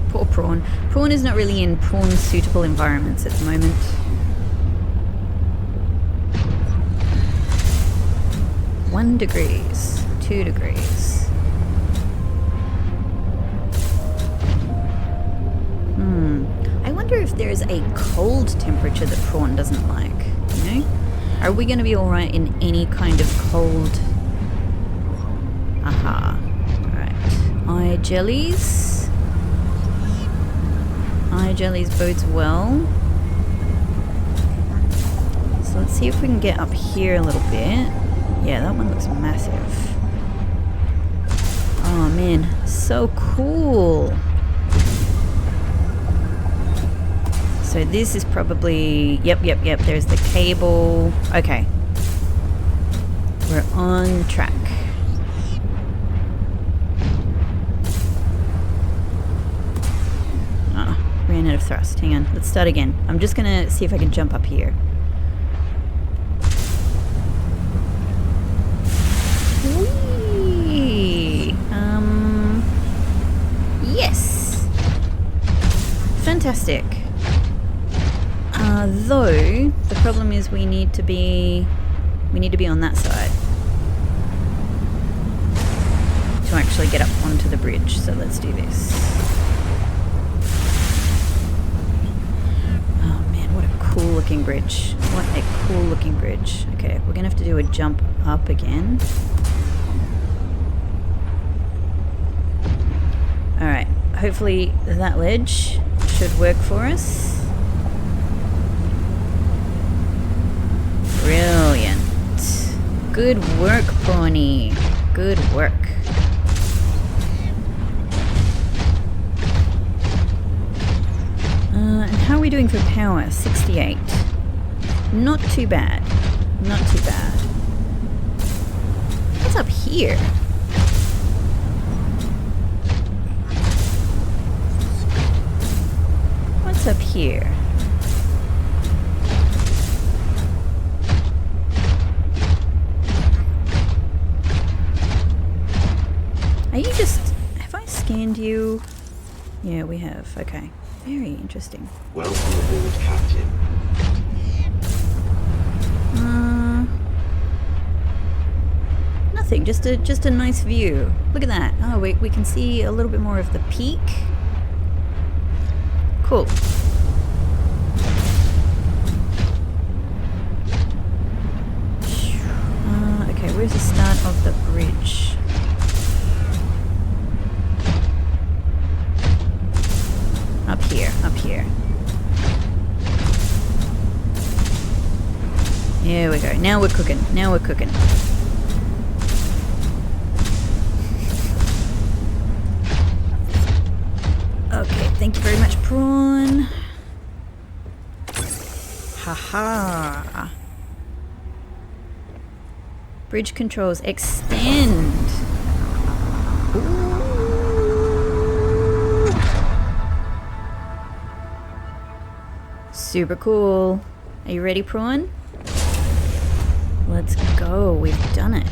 Poor prawn. Prawn is not really in prawn-suitable environments at the moment. $1 degrees, 2 degrees. I wonder if there's a cold temperature that prawn doesn't like, you know? Are we going to be alright in any kind of cold? Aha. Alright. Eye jellies. Eye jellies bodes well. So let's see if we can get up here a little bit. Yeah, that one looks massive. Oh man, so cool. So this is probably, yep, there's the cable. Okay. We're on track. Ran out of thrust. Hang on, let's start again. I'm just gonna see if I can jump up here. Whee! Yes. Fantastic. Though the problem is we need to be on that side to actually get up onto the bridge. So let's do this. Oh man, what a cool looking bridge. What a cool looking bridge. Okay, we're gonna have to do a jump up again. Alright, hopefully that ledge should work for us. Brilliant. Good work, Pony. Good work. And how are we doing for power? 68. Not too bad. Not too bad. What's up here? What's up here? Are you just... Have I scanned you? Yeah, we have. Okay. Very interesting. Welcome aboard, Captain. Nothing. Just a nice view. Look at that. Oh, we can see a little bit more of the peak. Cool. Here we go. Now we're cooking. Now we're cooking. Okay, thank you very much, prawn. Haha. Bridge controls extend. Ooh. Super cool. Are you ready, prawn? Let's go. We've done it.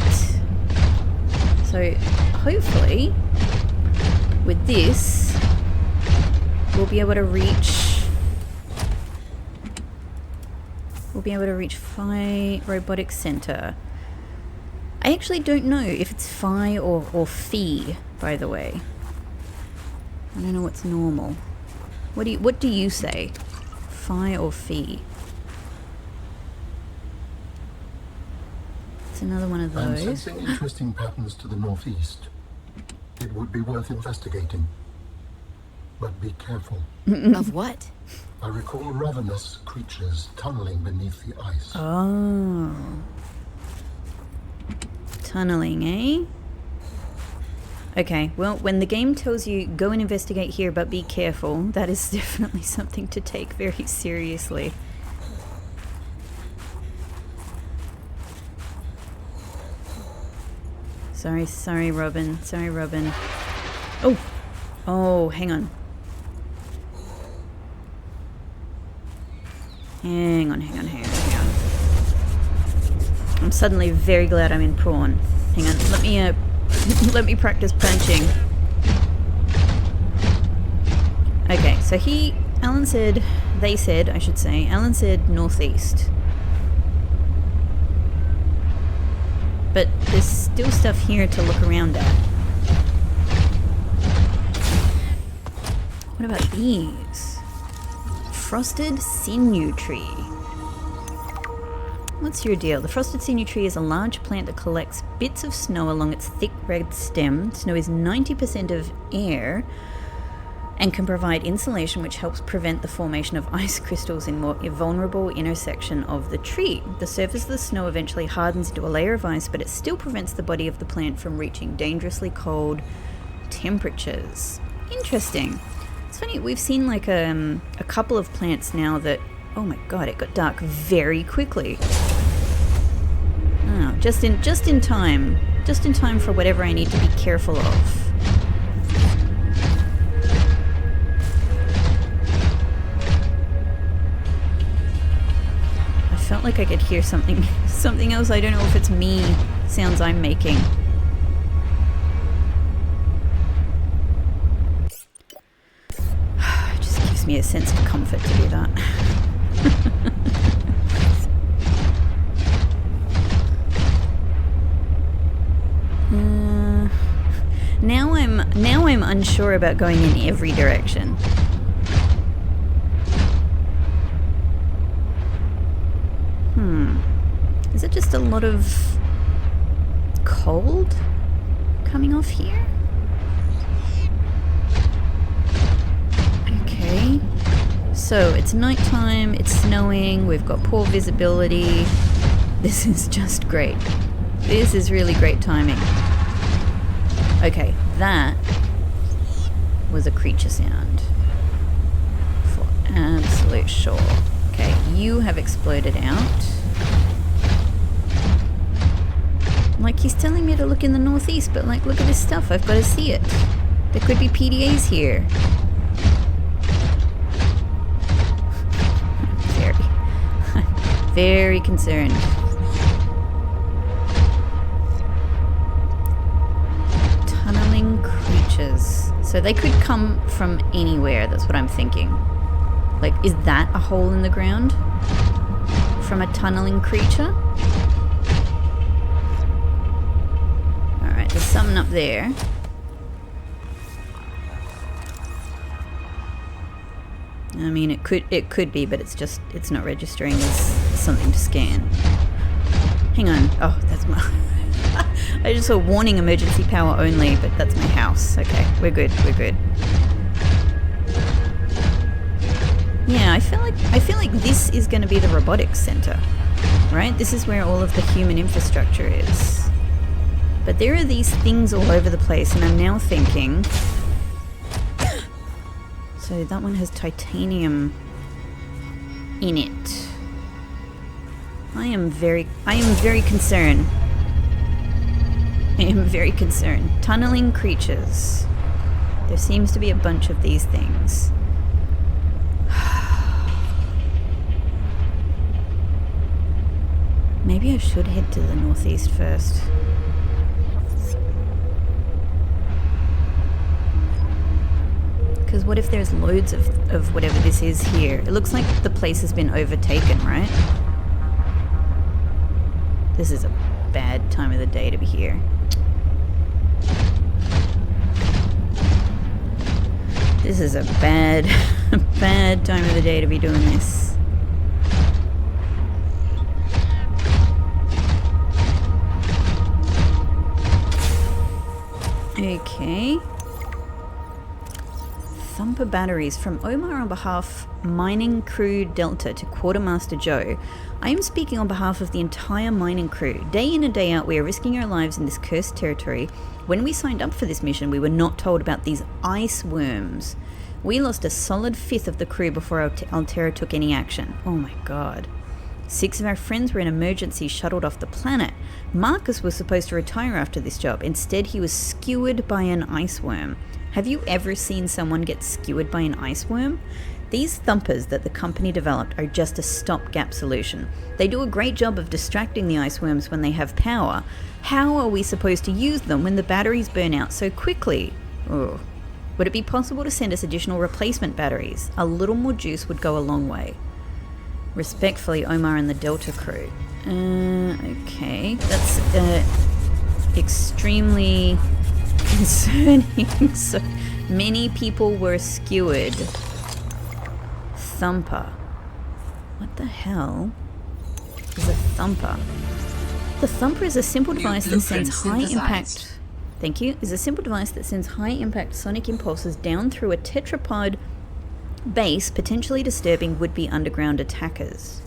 So, hopefully, with this, we'll be able to reach... Phi Robotics Center. I actually don't know if it's Phi or Phi, by the way. I don't know what's normal. What do you say? Phi or Phi? It's another one of those. I'm sensing interesting patterns to the northeast. It would be worth investigating. But be careful. Of what? I recall ravenous creatures tunneling beneath the ice. Oh. Tunneling, eh? Okay, well, when the game tells you go and investigate here, but be careful, that is definitely something to take very seriously. Sorry, Robin. Sorry, Robin. Oh! Oh, hang on. Hang on. I'm suddenly very glad I'm in prawn. Hang on, let me practice punching. Okay, so Alan said northeast. But there's still stuff here to look around at. What about these? Frosted sinew tree. What's your deal? The frosted sinew tree is a large plant that collects bits of snow along its thick red stem. Snow is 90% of air and can provide insulation, which helps prevent the formation of ice crystals in more vulnerable intersection of the tree. The surface of the snow eventually hardens into a layer of ice, but it still prevents the body of the plant from reaching dangerously cold temperatures. Interesting. It's funny, we've seen like a couple of plants now that, oh my god, it got dark very quickly. Oh, just in time for whatever I need to be careful of. I felt like I could hear something else. I don't know if it's me sounds I'm making. It just gives me a sense of comfort to do that. Now I'm unsure about going in every direction. Is it just a lot of cold coming off here? Okay. So it's nighttime, it's snowing, we've got poor visibility. This is just great. This is really great timing. Okay, that was a creature sound. For absolute sure. Okay, you have exploded out. Like, he's telling me to look in the northeast, but like, look at this stuff, I've got to see it. There could be PDAs here. Very concerned. Tunneling creatures. So they could come from anywhere, that's what I'm thinking. Like, is that a hole in the ground? From a tunneling creature? Alright, there's something up there. I mean, it could be, but it's not registering as something to scan. Hang on. Oh, that's my... I just saw warning emergency power only, but that's my house. Okay, we're good. Yeah, I feel like this is going to be the robotics center. right? This is where all of the human infrastructure is. But there are these things all over the place, and I'm now thinking... So that one has titanium in it. I am very concerned. I am very concerned. Tunneling creatures. There seems to be a bunch of these things. Maybe I should head to the northeast first. Because what if there's loads of whatever this is here? It looks like the place has been overtaken, right? This is a bad time of the day to be here. This is a bad, bad time of the day to be doing this. Okay. Thumper batteries from Omar on behalf Mining Crew Delta to Quartermaster Joe. I am speaking on behalf of the entire mining crew. Day in and day out, we are risking our lives in this cursed territory. When we signed up for this mission, we were not told about these ice worms. We lost a solid fifth of the crew before Altera took any action. Oh my god. 6 of our friends were in emergency shuttled off the planet. Marcus was supposed to retire after this job. Instead, he was skewered by an ice worm. Have you ever seen someone get skewered by an ice worm? These thumpers that the company developed are just a stopgap solution. They do a great job of distracting the ice worms when they have power. How are we supposed to use them when the batteries burn out so quickly? Ugh. Would it be possible to send us additional replacement batteries? A little more juice would go a long way. Respectfully, Omar and the Delta crew. Okay. That's extremely concerning. So many people were skewered. Thumper. What the hell is a thumper? The thumper is a simple device that sends high impact... Thank you. Is a simple device that sends high impact sonic impulses down through a tetrapod base, potentially disturbing would-be underground attackers.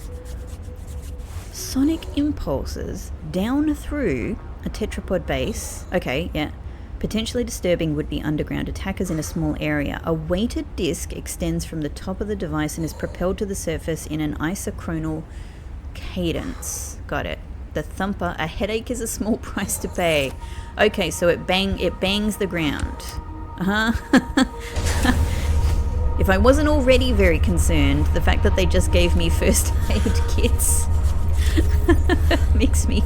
Sonic impulses down through a tetrapod base. Okay, yeah. Potentially disturbing would-be underground attackers in a small area. A weighted disc extends from the top of the device and is propelled to the surface in an isochronal cadence. Got it. The thumper. A headache is a small price to pay. Okay, so it bangs the ground. If I wasn't already very concerned, the fact that they just gave me first aid kits makes me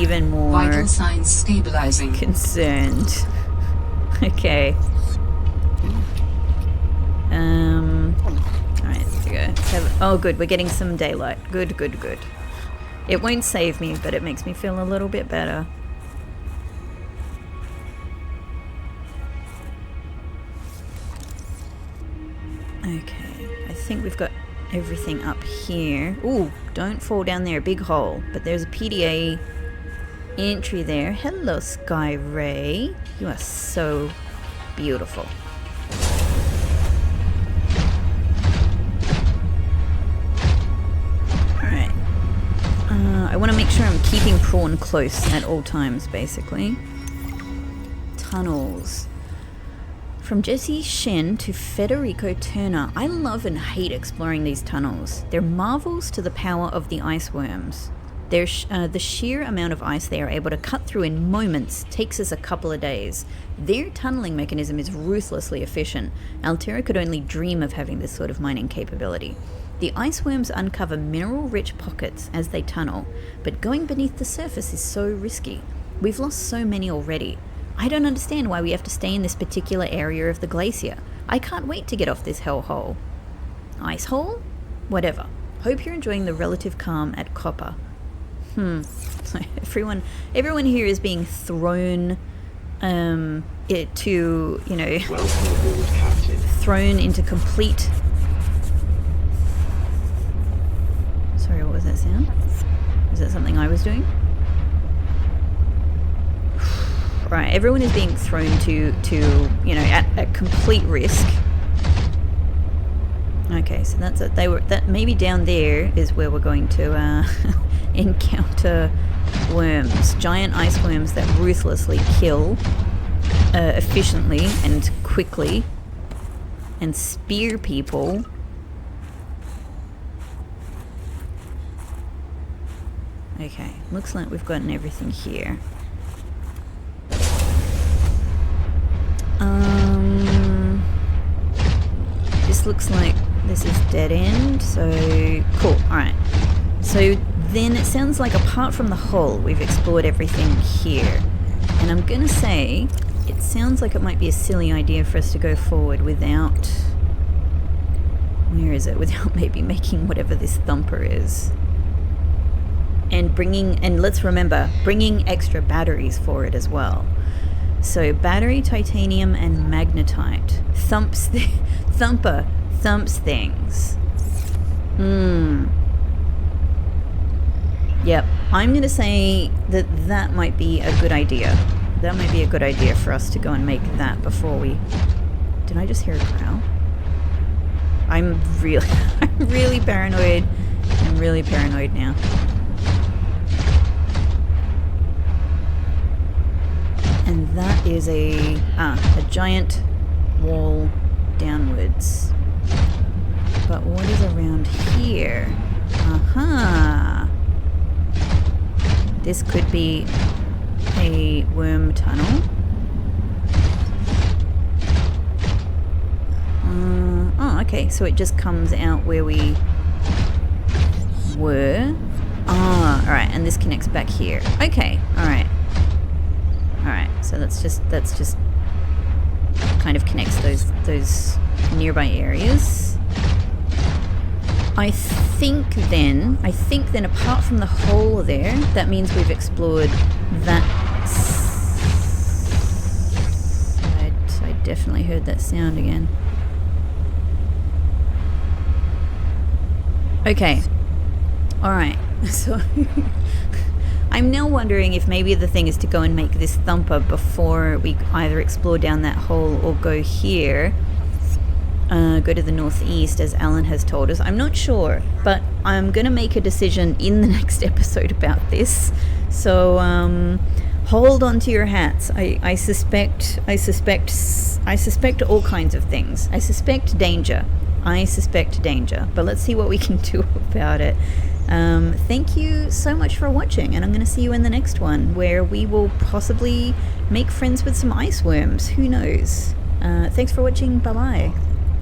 even more Vital signs stabilizing. concerned. Okay. Alright, there we go. Oh good, we're getting some daylight. Good, good, good. It won't save me, but it makes me feel a little bit better. Okay, I think we've got everything up here. Ooh, don't fall down there, big hole. But there's a PDA entry there. Hello, Sky Ray. You are so beautiful. Alright. I want to make sure I'm keeping Prawn close at all times, basically. Tunnels. From Jesse Shen to Federico Turner, I love and hate exploring these tunnels. They're marvels to the power of the ice worms. The sheer amount of ice they are able to cut through in moments takes us a couple of days. Their tunneling mechanism is ruthlessly efficient. Altera could only dream of having this sort of mining capability. The ice worms uncover mineral-rich pockets as they tunnel, but going beneath the surface is so risky. We've lost so many already. I don't understand why we have to stay in this particular area of the glacier. I can't wait to get off this hellhole. Ice hole? Whatever. Hope you're enjoying the relative calm at Copper. So everyone here is being thrown thrown into complete... Sorry, what was that sound? Was that something I was doing? Right, everyone is being thrown to at complete risk. Okay, so that's it. That maybe down there is where we're going to encounter worms, giant ice worms that ruthlessly kill efficiently and quickly and spear people. Okay, looks like we've gotten everything here. This looks like this is dead end, so cool. Alright, so then it sounds like apart from the hull, we've explored everything here. And I'm gonna say, it sounds like it might be a silly idea for us to go forward without... Where is it? Without maybe making whatever this thumper is. And let's remember, bringing extra batteries for it as well. So battery, titanium, and magnetite. Thumper thumps things. Yep, I'm going to say that might be a good idea. That might be a good idea for us to go and make that before we... Did I just hear a growl? I'm really paranoid. I'm really paranoid now. And that is a giant wall downwards. But what is around here? Aha! This could be a worm tunnel. Oh, okay, so it just comes out where we were. Ah, alright, and this connects back here. Okay, alright. Alright, so that's just kind of connects those nearby areas. I think then apart from the hole there, that means we've explored that side. I definitely heard that sound again. Okay. Alright, so I'm now wondering if maybe the thing is to go and make this thumper before we either explore down that hole or go here. Go to the northeast, as Alan has told us. I'm not sure, but I'm going to make a decision in the next episode about this. So, hold on to your hats. I suspect all kinds of things. I suspect danger, but let's see what we can do about it. Thank you so much for watching, and I'm going to see you in the next one, where we will possibly make friends with some ice worms. Who knows? Thanks for watching. Bye-bye.